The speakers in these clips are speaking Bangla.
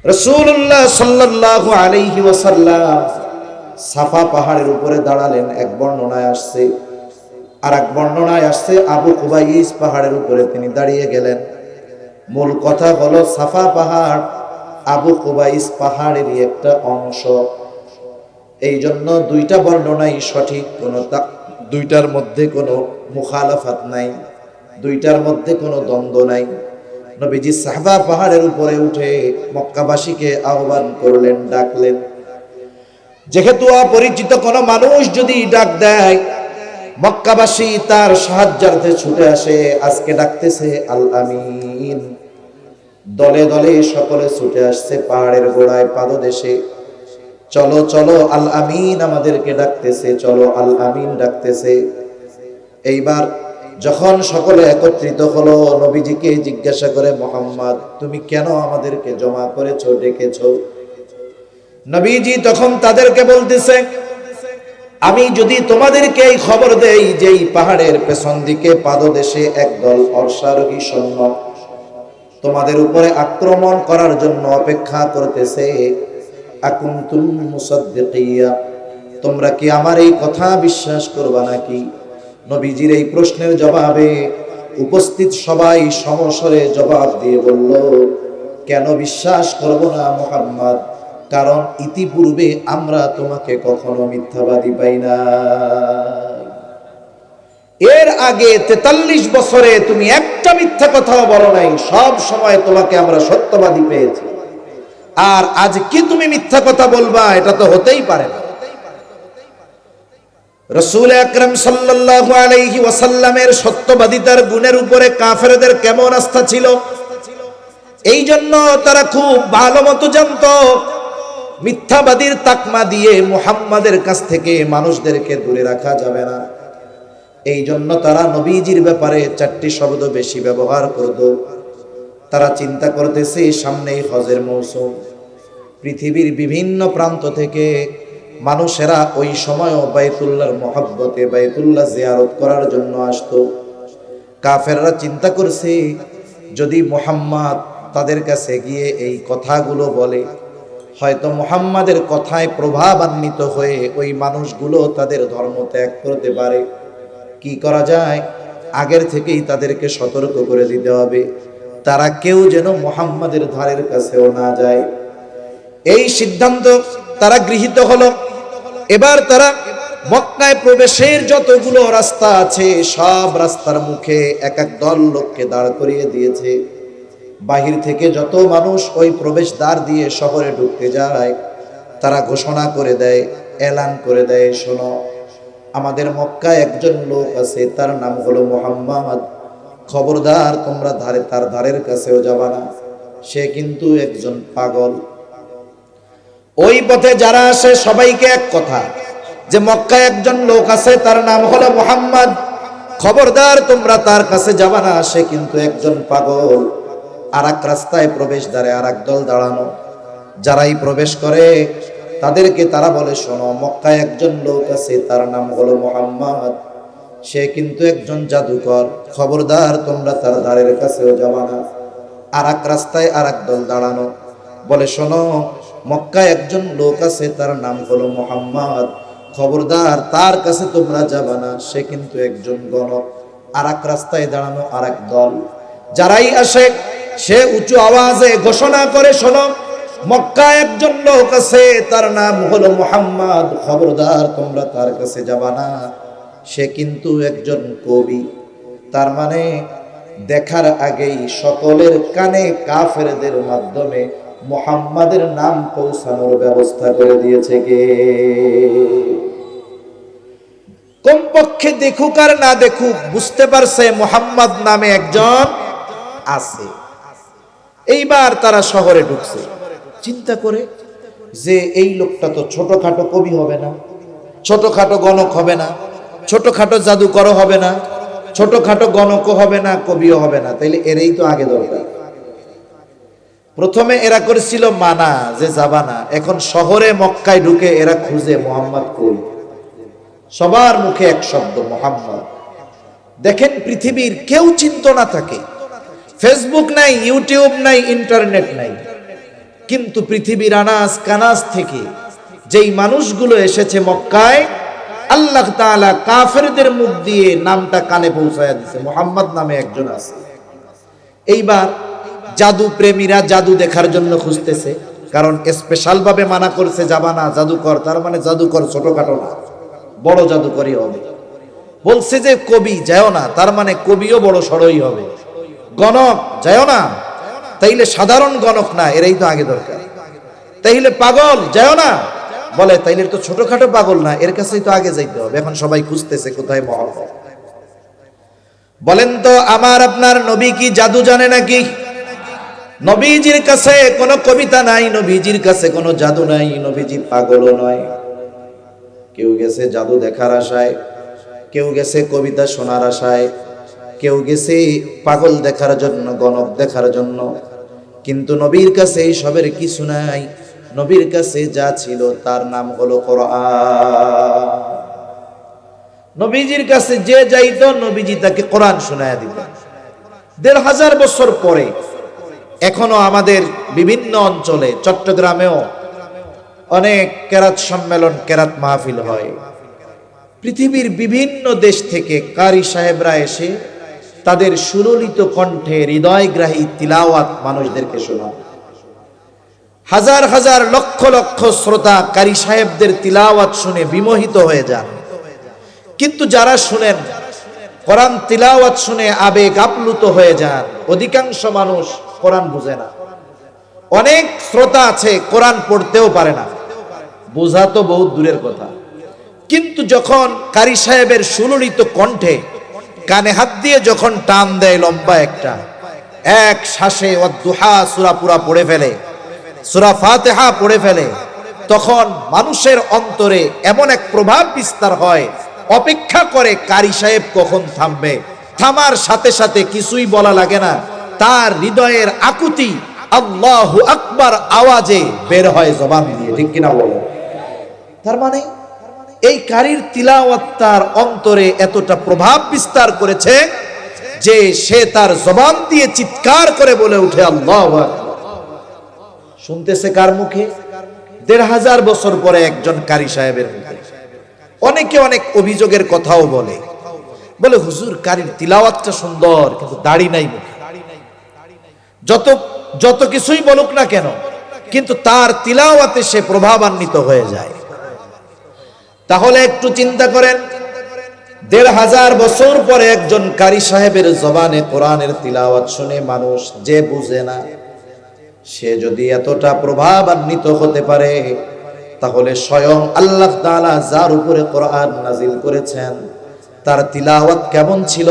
রাসূলুল্লাহ সাল্লাল্লাহু আলাইহি ওয়াসাল্লাম সাফা পাহাড়ের উপরে দাঁড়ালেন। এক বর্ণনায় আসছে, আর এক বর্ণনায় আসছে আবু কুবাইস পাহাড়ের উপরে তিনি দাঁড়িয়ে গেলেন। মূল কথা হলো সাফা পাহাড় আবু কুবাইস পাহাড়েরই একটা অংশ। এই জন্য দুইটা বর্ণনাই সঠিক, দুইটার মধ্যে কোনো মুখালাফাত নাই, দুইটার মধ্যে কোনো দ্বন্দ্ব নাই। নবীজি সাফা পাহাড়ের উপরে উঠে মক্কাবাসীকে আহ্বান করলেন, ডাকলেন। যেহেতু অপরিচিত কোনো মানুষ যদি ডাক দেয়, মক্কাবাসী তার সাহায্যার্থে ছুটে আসে। আজকে ডাকতেছে আল আমিন, দলে দলে সকলে ছুটে আসছে পাহাড়ের গোড়ায় পাদদেশে। চলো চলো, আল আমিন আমাদেরকে ডাকতেছে, চলো আল আমিন ডাকতেছে। এইবার যখন সকলে একত্রিত হলো, নবীজিকে জিজ্ঞাসা করে, মুহাম্মদ তুমি কেন আমাদেরকে জমা করেছো, ডেকেছো? নবীজি তখন তাদেরকে বলতেছে, আমি যদি তোমাদেরকে এই খবর দেই যে এই পাহাড়ের পেছন দিকে পাদদেশে একদল অশ্বারোহী সৈন্য তোমাদের উপরে আক্রমণ করার জন্য অপেক্ষা করতেছে, আকুনতুম মুসাদ্দিকিয়া, তোমরা কি আমার এই কথা বিশ্বাস করবা নাকি? নবীজির এই প্রশ্নের জবাবে উপস্থিত সবাই সমস্বরে জবাব দিয়ে বলল, কেন বিশ্বাস করব না মুহাম্মদ, কারণ ইতিপূর্বে আমরা তোমাকে কখনো মিথ্যাবাদী পাই না। এর আগে 43 বছরে তুমি একটা মিথ্যা কথাও বলো নাই, সব সময় তোমাকে আমরা সত্যবাদী পেয়েছি। আর আজ কি তুমি মিথ্যা কথা বলবা? এটা তো হতেই পারে না। রাসূল আকরাম সাল্লাল্লাহু আলাইহি ওয়াসাল্লামের সত্যবাদিতার গুণের উপরে কাফেরদের কেমন আস্থা ছিল, এই জন্য তারা খুব ভালো মতো জানতো মিথ্যাবাদীর তাকমা দিয়ে মুহাম্মাদের কাছ থেকে মানুষদেরকে দূরে রাখা যাবে না। এই জন্য তারা নবীজির ব্যাপারে 4টি শব্দ বেশি ব্যবহার করত। তারা চিন্তা করতেছে সামনেই হজের মৌসুম, পৃথিবীর বিভিন্ন প্রান্ত থেকে মানুষেরা ওই সময়ও বাইতুল্লাহর মহব্বতে বাইতুল্লাহ জিয়ারত করার জন্য আসতো। কাফেররা চিন্তা করছে, যদি মুহাম্মদ তাদের কাছে গিয়ে এই কথাগুলো বলে, হয়তো মুহাম্মাদের কথায় প্রভাবান্বিত হয়ে ওই মানুষগুলো তাদের ধর্ম ত্যাগ করতে পারে। কি করা যায়? আগের থেকেই তাদেরকে সতর্ক করে দিতে হবে, তারা কেউ যেন মুহাম্মাদের ধারের কাছেও না যায়। এই সিদ্ধান্ত তারা গৃহীত হলো। এবার তারা মক্কায় প্রবেশের যতগুলো রাস্তা আছে, সব রাস্তার মুখে এক এক দল লোককে দাঁড় করিয়ে দিয়েছে। বাহির থেকে যত মানুষ ওই প্রবেশদ্বার দিয়ে শহরে ঢুকতে যায়, তারা ঘোষণা করে দেয়, এলান করে দেয়, শোনো, আমাদের মক্কায় একজন লোক আছে, তার নাম হলো মুহাম্মদ। খবরদার, তোমরা তার ধারের কাছেও যাবা না, সে কিন্তু একজন পাগল। ওই পথে যারা আসে সবাইকে এক কথা, যে মক্কায় একজন লোক আছে, তার নাম হলো মুহাম্মদ, খবরদার তোমরা তার কাছে যাবা না, সে কিন্তু একজন পাগল। আর এক রাস্তায় প্রবেশদ্বারে আর এক দল দাঁড়ানো, যারাই প্রবেশ করে তাদেরকে তারা বলে, শোনো, মক্কায় একজন লোক আছে, তার নাম হলো মুহাম্মদ, সে কিন্তু একজন জাদুকর, খবরদার তোমরা তার ধারের কাছেও যাবা না। আর এক রাস্তায় আর এক দল দাঁড়ানো, বলে, শোনো, মক্কায় একজন লোক আছে, তার নাম হলো মুহাম্মদ, খবরদার তার কাছে তোমরা যাবা না, সে কিন্তু একজন গণক। আর এক রাস্তায় দাঁড়ানো আর এক দল, যারাই আসে সে উঁচু আওয়াজে ঘোষণা করে, শোনো, মক্কায় একজন লোক আছে, তার নাম হলো মুহাম্মদ, খবরদার তোমরা তার কাছে যাবা না, সে কিন্তু একজন কবি। তার মানে দেখার আগেই সকলের কানে কাফেরদের মাধ্যমে মুহাম্মাদের নাম পৌঁছানোর ব্যবস্থা করে দিয়েছে কে? কমপক্ষে দেখুক আর না দেখুক, বুঝতে পারছে মুহাম্মদ নামে একজন আছে। এইবার তারা শহরে ঢুকছে, চিন্তা করে যে এই লোকটা তো ছোটখাটো কবি হবে না, ছোটখাটো গণক হবে না, ছোটখাটো জাদুকরও হবে না, ছোটখাটো গণকও হবে না, কবিও হবে না, তাইলে এরই তো আগে দরকার। প্রথমে এরা করেছিল মানা, যে যাবা না। এখন শহরে মক্কায় ঢুকে এরা খুঁজে মুহাম্মদ কই। সবার মুখে এক শব্দ, মুহাম্মদ। দেখেন, পৃথিবীর কেউ চিন্তা না থাকে, ফেসবুক নাই, ইউটিউব নাই, ইন্টারনেট নাই, কিন্তু পৃথিবীর আনাজ কানাজ থেকে যেই মানুষগুলো এসেছে মক্কায়, আল্লাহ তাআলা কাফেরদের মুখ দিয়ে নামটা কানে পৌঁছায়া দিয়েছে, মুহাম্মদ নামে একজন আছে। এইবার জাদু প্রেমীরা জাদু দেখার জন্য খুঁজতেছে, কারণ স্পেশাল ভাবে মানা করছে যাবা না জাদুকর, তার মানে জাদুকর ছোটখাটো না, বড় জাদুকরই হবে। বলছে যে কবি যাও না, তার মানে কবিও বড় সড়ই হবে। গণক যাও না, তাইলে সাধারণ গণক না, এরাই তো আগে দরকার। তাইলে পাগল যাও না, বলে তাইলে তো ছোটখাটো পাগল না, এর কাছেই তো আগে যাইতে হবে। এখন সবাই খুঁজতেছে কোথায় মহব্বত। বলেন তো আমার আপনার নবী কি জাদু জানে নাকি? নবীজির কাছে কোনো কবিতা নাই, নবীজির কাছে কোনো জাদু নাই, নবীজি পাগলও নয়। কেউ গেছে জাদু দেখার আশায়, কেউ গেছে কবিতা শোনার আশায়, কেউ গেছে পাগল দেখার জন্য, গণক দেখার জন্য। কিন্তু নবীর কাছে এই সবের কিছু নাই। নবীর কাছে যা ছিল তার নাম হলো কোরআন। নবীজির কাছে যে যাইতো নবীজি তাকে কোরআন শোনায়া দিতেন। ১৫০০ বছর পরে এখনো আমাদের বিভিন্ন অঞ্চলে, চট্টগ্রামেও অনেক কেরাত সম্মেলন, কেরাত মাহফিল হয়। পৃথিবীর বিভিন্ন দেশ থেকে কারি সাহেবরা এসে তাদের সুললিত কণ্ঠে হৃদয়গ্রাহী তিলাওয়াত মানুষদেরকে শোনান। হাজার হাজার লক্ষ লক্ষ শ্রোতা কারি সাহেবদের তিলাওয়াত শুনে বিমোহিত হয়ে যান। কিন্তু যারা শুনেন কোরআন তিলাওয়াত শুনে আবেগ আপ্লুত হয়ে যান, অধিকাংশ মানুষ কোরআন বুঝে না। অনেক শ্রোতা আছে কোরআন পড়তেও পারে না, বোঝা তো বহুত দূরের কথা। কিন্তু যখন কারি সাহেবের সুললিত কণ্ঠে কানে হাত দিয়ে যখন টান দেয় লম্বা একটা, এক শ্বাসে ওয়াদ-দুহা সূরা পুরা পড়ে ফেলে, সূরা ফাতিহা পড়ে ফেলে, তখন মানুষের অন্তরে এমন এক প্রভাব বিস্তার হয়, অপেক্ষা করে কারি সাহেব কখন থামবে। থামার সাথে সাথে কিছুই বলা লাগে না, তার হৃদয়ের আকুতি আল্লাহু আকবার আওয়াজে বের হয় জবান দিয়ে, ঠিক কিনা বলো? তার মানে এই কারির তিলাওয়াত তার অন্তরে এতটা প্রভাব বিস্তার করেছে যে সে তার জবান দিয়ে চিৎকার করে বলে উঠে আল্লাহু আকবার। শুনতেছে কার মুখে? ১৫০০ বছর পরে একজন কারি সাহেবের মুখে। অনেকে অনেক অভিযোগের কথাও বলে, বলে হুজুর কারির তিলাওয়াতটা সুন্দর কিন্তু দাড়ি নাই মুখে। যত কিছুই বলুক না কেন, কিন্তু তার তিলাওয়াতে সে প্রভাবান্বিত হয়ে যায়। তাহলে একটু চিন্তা করেন, ১৫০০ বছর পরে একজন কারি সাহেবের জবানে কোরআনের তিলাওয়াত শুনে মানুষ যে বুঝে না, সে যদি এতটা প্রভাবান্বিত হতে পারে, তাহলে স্বয়ং আল্লাহ তাআলা যার উপরে কোরআন নাজিল করেছেন তার তিলাওয়াত কেমন ছিল?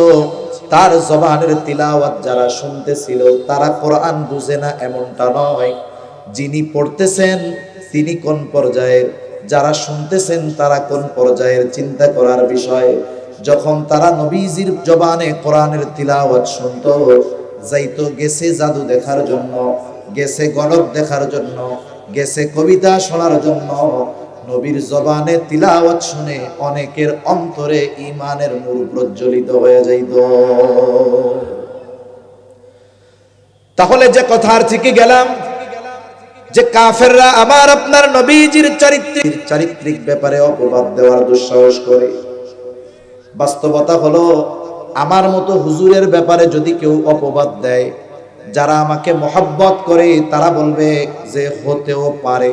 তার জবানের তিলাওয়াত যারা শুনতেছিল তারা কোরআন বুঝে না এমনটা নয়, যিনি পড়তেছেন তিনি কোন পর্যায়ের, যারা শুনতেছেন তারা কোন পর্যায়ের, চিন্তা করার বিষয়। যখন তারা নবীজির জবানে কোরআনের তিলাওয়াত শুনতো, যাইতো গেছে জাদু দেখার জন্য, গেছে গণক দেখার জন্য, গেছে কবিতা শোনার জন্য, নবীর জবানে তিলাওয়াত শুনে অনেকের অন্তরে ঈমানের নূর প্রজ্বলিত হয়ে যাইত। তাহলে যে কথার থেকে গেলাম যে কাফেররা আমার আপনার নবীজির চারিত্রিক ব্যাপারে অপবাদ দেওয়ার দুঃসাহস করে। বাস্তবতা হলো আমার মতো হুজুরের ব্যাপারে যদি কেউ অপবাদ দেয়, যারা আমাকে মহব্বত করে তারা বলবে যে হতেও পারে,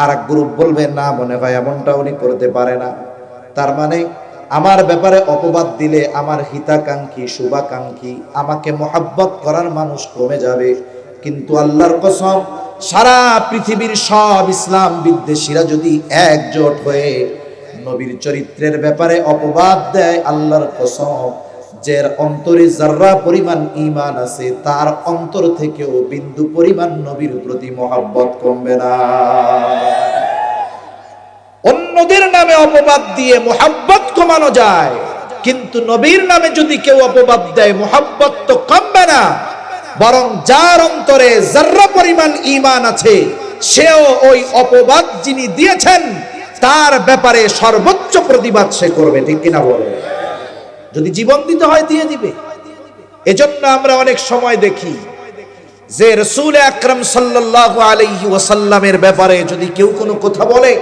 আর এক গ্রুপ বলবে না মনে হয় এমনটা উনি করতে পারে না। তার মানে আমার ব্যাপারে অপবাদ দিলে আমার হিতাকাঙ্ক্ষী, শুভাকাঙ্ক্ষী, আমাকে মহব্বত করার মানুষ কমে যাবে। কিন্তু আল্লাহর কসম, সারা পৃথিবীর সব ইসলাম বিদ্বেষীরা যদি একজোট হয়ে নবীর চরিত্রের ব্যাপারে অপবাদ দেয়, আল্লাহর কসম, যার অন্তরে যাররা পরিমাণ ঈমান আছে তার অন্তর থেকেও বিন্দু পরিমাণ নবীর প্রতি মহব্বত কমবে না। অন্যদের নামে অপবাদ দিয়ে মহব্বত কমানো যায়, কিন্তু নবীর নামে যদি কেউ অপবাদ দেয় মহব্বত তো কমবে না, বরং যার অন্তরে যাররা পরিমাণ ঈমান আছে সেও ওই অপবাদ যিনি দিয়েছেন তার ব্যাপারে সর্বোচ্চ প্রতিবাদ সে করবে, ঠিক কিনা বলে? যদি জীবন দিতে হয় দিয়ে দিবে। এজন্য আমরা অনেক সময় দেখি যে রাসূল আকরাম সাল্লাল্লাহু আলাইহি ওয়াসাল্লামের ব্যাপারে যদি কেউ কোনো কথা বলে,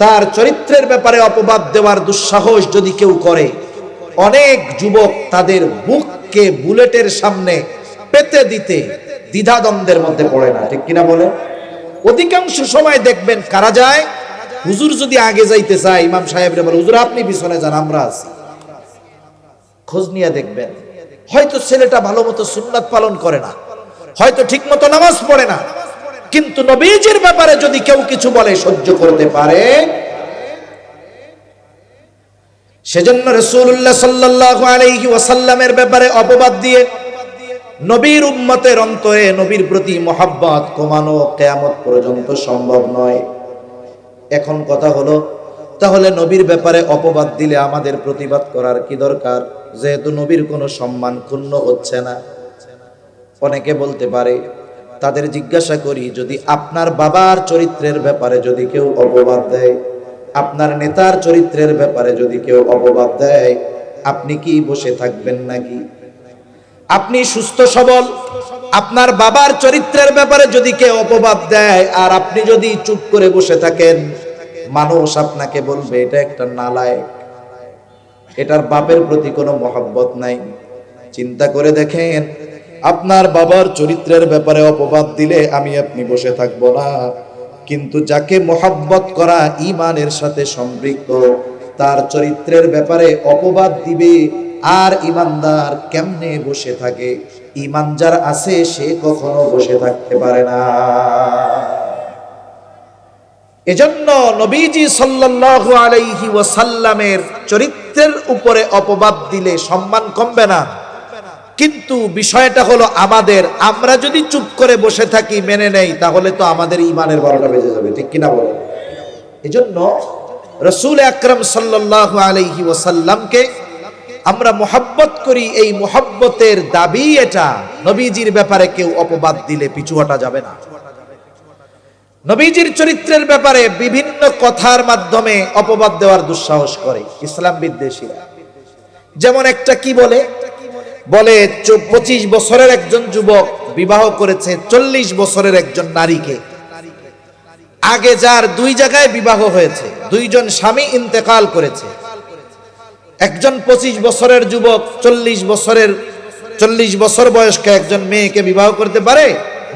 তার চরিত্রের ব্যাপারে অপবাদ দেওয়ার দুঃসাহস যদি কেউ করে, অনেক যুবক তাদের বুককে বুলেটের সামনে পেতে দিতে দ্বিধাদ্বন্দ্বের মধ্যে পড়ে না, ঠিক কিনা বলে? অধিকাংশ সময় দেখবেন কারা যায়, হুজুর যদি আগে যাইতে চায়, ইমাম সাহেবরে বলে হুজুর আপনি পিছনে যান, আমরা আছি। খোঁজ নিয়ে দেখবেন হয়তো ছেলেটা ভালো মতো সুন্নাত পালন করে না, হয়তো ঠিক মতো নামাজ পড়ে না, কিন্তু নবীজির ব্যাপারে যদি কেউ কিছু বলে সহ্য করতে পারে। সেজন্য রাসূলুল্লাহ সাল্লাল্লাহু আলাইহি ওয়াসাল্লামের ব্যাপারে অপবাদ দিয়ে নবীর উম্মতের অন্তরে নবীর প্রতি মহব্বত কমানো কিয়ামত পর্যন্ত সম্ভব নয়। এখন কথা হলো, তাহলে নবীর ব্যাপারে অপবাদ দিলে আমাদের প্রতিবাদ করার কি দরকার, যেহেতু নবীর কোনো সম্মান ক্ষুণ্ণ হচ্ছে না? অনেকে বলতে পারে, তাদের জিজ্ঞাসা করি, যদি আপনার বাবার চরিত্রের ব্যাপারে যদি কেউ অপবাদ দেয়, আপনার নেতার চরিত্রের ব্যাপারে যদি কেউ অপবাদ দেয়, আপনি কি বসে থাকবেন নাকি? আপনি সুস্থ সবল, আপনার বাবার চরিত্রের ব্যাপারে যদি কেউ অপবাদ দেয় আর আপনি যদি চুপ করে বসে থাকেন, মানুষ আপনাকে বলবে এটা একটা নালায়েক, এটার বাপের প্রতি কোনো মহব্বত নাই। চিন্তা করে দেখেন, আপনার বাবার চরিত্রের ব্যাপারে অপবাদ দিলে আমি আপনি বসে থাকবো না, কিন্তু যাকে মহব্বত করা ঈমানের সাথে সম্পৃক্ত, তার চরিত্রের ব্যাপারে অপবাদ দিবে আর ঈমানদার কেমনে বসে থাকে? ঈমান যার আছে সে কখনো বসে থাকতে পারে না। এজন্য নবীজি সাল্লাল্লাহু আলাইহি ওয়াসাল্লামের চরিত্রের উপরে অপবাদ দিলে সম্মান কমবে না, কিন্তু বিষয়টা হলো আমাদের, আমরা যদি চুপ করে বসে থাকি, মেনে নেই, তাহলে তো আমাদের ঈমানের 12টা বেজে যাবে, ঠিক কিনা বলেন? এজন্য রাসূল আকরাম সাল্লাল্লাহু আলাইহি ওয়াসাল্লামকে আমরা মুহাব্বত করি, এই মুহাব্বতের দাবি এটা। নবীজির ব্যাপারে কেউ অপবাদ দিলে পিছু হটা যাবে না। নবীজির চরিত্রের ব্যাপারে বিভিন্ন কথার মাধ্যমে অপবাদ দেওয়ার দুঃসাহস করে ইসলাম বিদ্বেষীরা। যেমন একটা কি বলে 25 বছরের একজন যুবক বিবাহ করেছে 40 বছরের একজন নারীকে। আগে যার 2 জায়গায় বিবাহ হয়েছে, 2 জন স্বামী ইন্তেকাল করেছে, একজন 25 বছরের যুবক 40 বছর বয়স্ক একজন মেয়েকে বিবাহ করতে পারে?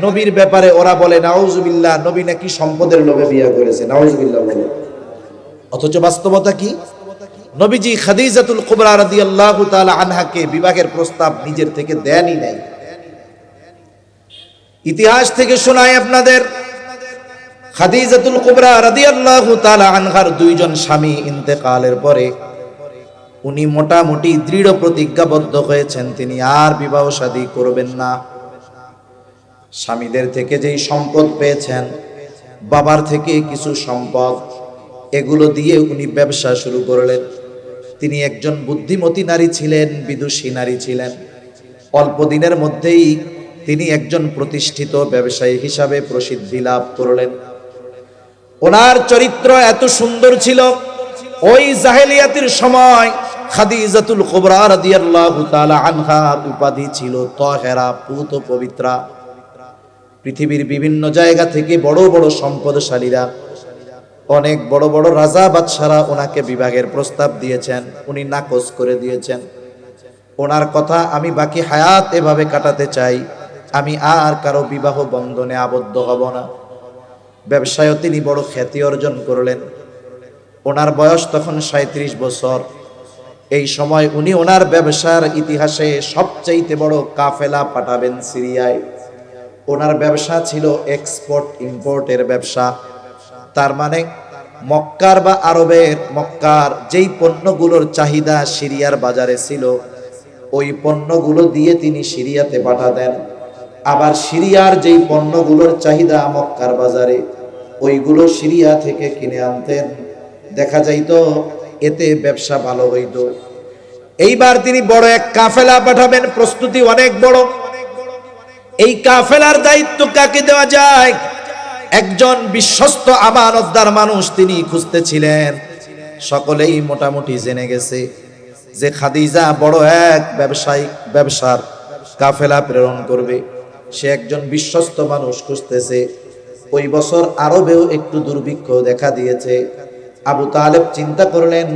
নবীর ব্যাপারে ওরা বলে নাউজুবিল্লাহ, নবী নাকি সম্পদের লোভে বিয়ে করেছে, নাউজুবিল্লাহ বলে। অথচ বাস্তবতা কি? নবীজি খাদিজাতুল কুবরা রাদিয়াল্লাহু তাআলা আনহাকে বিবাহের প্রস্তাব নিজের থেকে দেনই নাই। ইতিহাস থেকে শোনায় আপনাদের, খাদিজাতুল কুবরা রাদিয়াল্লাহু তাআলা আনহার 2 জন স্বামী ইন্তেকালের পরে উনি মোটামুটি দৃঢ় প্রতিজ্ঞাবদ্ধ হয়েছেন তিনি আর বিবাহ শাদী করবেন না। স্বামীদের থেকে যেই সম্পদ পেয়েছেন, বাবার থেকে কিছু সম্পদ, এগুলো দিয়ে উনি ব্যবসা শুরু করলেন। তিনি একজন বুদ্ধিমতী নারী ছিলেন, বিদুষী নারী ছিলেন। অল্প দিনের মধ্যেই তিনি একজন প্রতিষ্ঠিত ব্যবসায়ী হিসাবে প্রসিদ্ধি লাভ করলেন। ওনার চরিত্র এত সুন্দর ছিল, ওই জাহেলিয়াতের সময় খাদিজাতুল কুবরা রাদিয়াল্লাহু তাআলা আনহার উপাধি ছিল তাহেরা, পুত পবিত্রা। পৃথিবীর বিভিন্ন জায়গা থেকে বড় বড় সম্পদশালীরা, অনেক বড় বড় রাজা বাদশারা ওনাকে বিবাহের প্রস্তাব দিয়েছেন, উনি নাকচ করে দিয়েছেন। ওনার কথা, আমি বাকি হায়াত এভাবে কাটাতে চাই, আমি আর কারো বিবাহ বন্ধনে আবদ্ধ হব না। ব্যবসায়ও তিনি বড় খ্যাতি অর্জন করলেন। ওনার বয়স তখন 37 বছর। এই সময় উনি ওনার ব্যবসার ইতিহাসে সবচাইতে বড় কাফেলা পাঠাবেন সিরিয়ায়। ওনার ব্যবসা ছিল এক্সপোর্ট ইম্পোর্টের ব্যবসা। তার মানে মক্কার বা আরবের, মক্কার যেই পণ্যগুলোর চাহিদা সিরিয়ার বাজারে ছিল, ওই পণ্যগুলো দিয়ে তিনি সিরিয়াতে পাঠাতেন। আবার সিরিয়ার যেই পণ্যগুলোর চাহিদা মক্কার বাজারে, ওইগুলো সিরিয়া থেকে কিনে আনতেন। দেখা যাইতো এতে ব্যবসা ভালো হইতো। এইবার তিনি বড় এক কাফেলা পাঠাবেন, প্রস্তুতি অনেক বড়। এই কাফেলার দায়িত্ব কাকে দেওয়া যায়? একজন বিশ্বস্ত আমানতদার মানুষ তিনি খুঁজতেছিলেন। সকলেই মোটামুটি জেনে গেছে যে খাদিজা বড় এক ব্যবসার কাফেলা প্রেরণ করবে। সে একজন বিশ্বস্ত মানুষ খুঁজতেছে। ওই বছর আরবেও একটু দুর্ভিক্ষ দেখা দিয়েছে। আবু তালেব চিন্তা করলেন,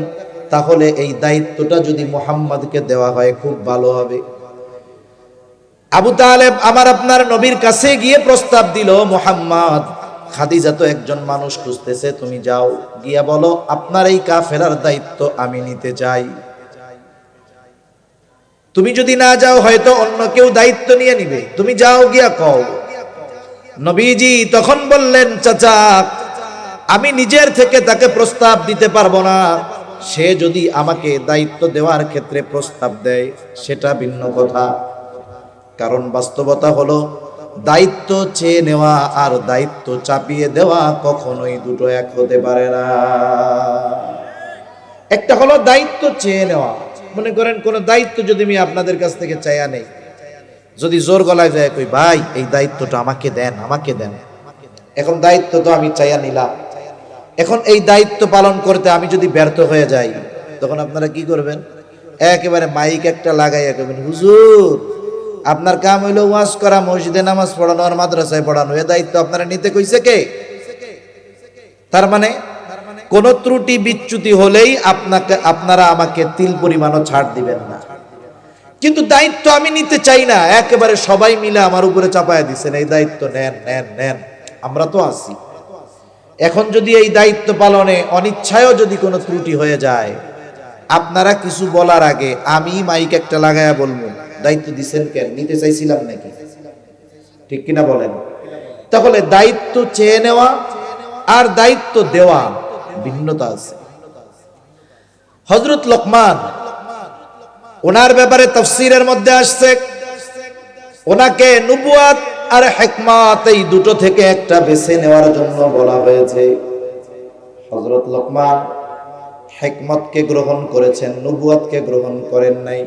তাহলে এই দায়িত্বটা যদি মুহাম্মদকে দেওয়া হয় খুব ভালো হবে। আবু তালেব আমার আপনার নবীর কাছে গিয়ে প্রস্তাব দিল, মুহাম্মদ, খাদিজা তো একজন মানুষ খুঁজতেছে, তুমি যাও, গিয়া বলো আপনার এই কাফেলার দায়িত্ব আমি নিতে চাই। তুমি যদি না যাও হয়তো অন্য কেউ দায়িত্ব নিয়ে নিবে, তুমি যাও, গিয়া কও। নবীজি তখন বললেন, চাচা, আমি নিজের থেকে তাকে প্রস্তাব দিতে পারবো না। সে যদি আমাকে দায়িত্ব দেওয়ার ক্ষেত্রে প্রস্তাব দেয় সেটা ভিন্ন কথা। কারণ বাস্তবতা হলো দায়িত্ব চেয়ে নেওয়া আর দায়িত্ব চাপিয়ে দেওয়া কখনোই দুটো এক হতে পারে না। একটা হলো দায়িত্ব চেয়ে নেওয়া। মনে করেন কোন দায়িত্ব যদি আমি আপনাদের কাছ থেকে চাইয়া নেই, যদি জোর গলায় যায় কই ভাই এই দায়িত্বটা আমাকে দেন, আমাকে দেন। এখন দায়িত্ব তো আমি চাইয়া নিলাম, এখন এই দায়িত্ব পালন করতে আমি যদি ব্যর্থ হয়ে যাই, তখন আপনারা কি করবেন? একেবারে মাইক একটা লাগাইয়া করবেন, হুজুর আপনার কাম হইলো ওয়াজ করা, মসজিদে নামাজ পড়ানো আর মাদ্রাসায় পড়ানো, এ দায়িত্ব আপনারা নিতে কইছে কে? তার মানে কোন ত্রুটি বিচ্যুতি হলেই আপনারা আমাকে তিল পরিমাণও ছাড় দিবেন না। কিন্তু দায়িত্ব আমি নিতে চাই না, একেবারে সবাই মিলে আমার উপরে চাপায়া দিচ্ছেন, এই দায়িত্ব নেন নেন নেন, আমরা তো আছি। এখন যদি এই দায়িত্ব পালনে অনিচ্ছায়ও যদি কোনো ত্রুটি হয়ে যায়, আপনারা কিছু বলার আগে আমি মাইক একটা লাগায়া বলবো দায়িত্ব দিচ্ছেন কেন, নিতে চাইছিলাম নাকি? ঠিক কিনা বলেন? তাহলে দায়িত্ব চেয়ে নেওয়া আর দায়িত্ব দেওয়া ভিন্নতা আছে। হযরত লোকমান, ওনার ব্যাপারে তাফসীরের মধ্যে আসছে, ওনাকে নবুয়াত আর হিকমত এই দুটো থেকে একটা বেছে নেওয়ার জন্য বলা হয়েছে। হযরত লোকমান হিকমতকে গ্রহণ করেছেন, নবুয়াতকে গ্রহণ করেন নাই।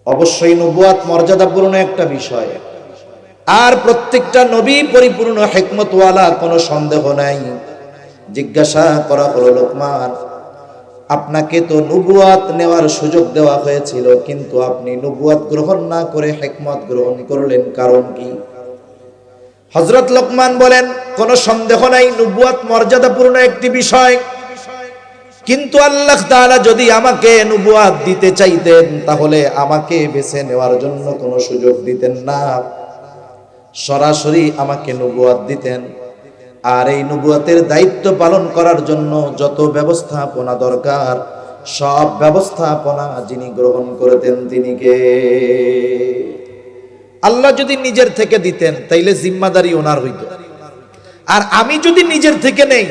অবশ্যই নবুয়াত মর্যাদাপূর্ণ একটা বিষয়, আর প্রত্যেকটা নবী পরিপূর্ণ হিকমতওয়ালা, কোনো সন্দেহ নাই। জিজ্ঞাসা করা হলো, লোকমান, আপনাকে তো নবুয়াত নেওয়ার সুযোগ দেওয়া হয়েছিল, কিন্তু আপনি নবুয়াত গ্রহণ না করে হিকমত গ্রহণ করলেন, কারণ কি? হযরত লোকমান বলেন, কোনো সন্দেহ নাই নবুয়াত মর্যাদাপূর্ণ একটি বিষয়, কিন্তু আল্লাহ তাআলা যদি আমাকে নবুয়াত দিতে চাইতেন তাহলে আমাকে বেছে নেওয়ার জন্য কোনো সুযোগ দিতেন না, সরাসরি আমাকে নবুয়াত দিতেন। আর এই নবুয়াতের দায়িত্ব পালন করার জন্য যত ব্যবস্থাপনা দরকার সব ব্যবস্থাপনা যিনি গ্রহণ করতেন তিনি কে? আল্লাহ যদি নিজের থেকে দিতেন তাইলে জিম্মাদারি ওনার হইত, আর আমি যদি নিজের থেকে নেই,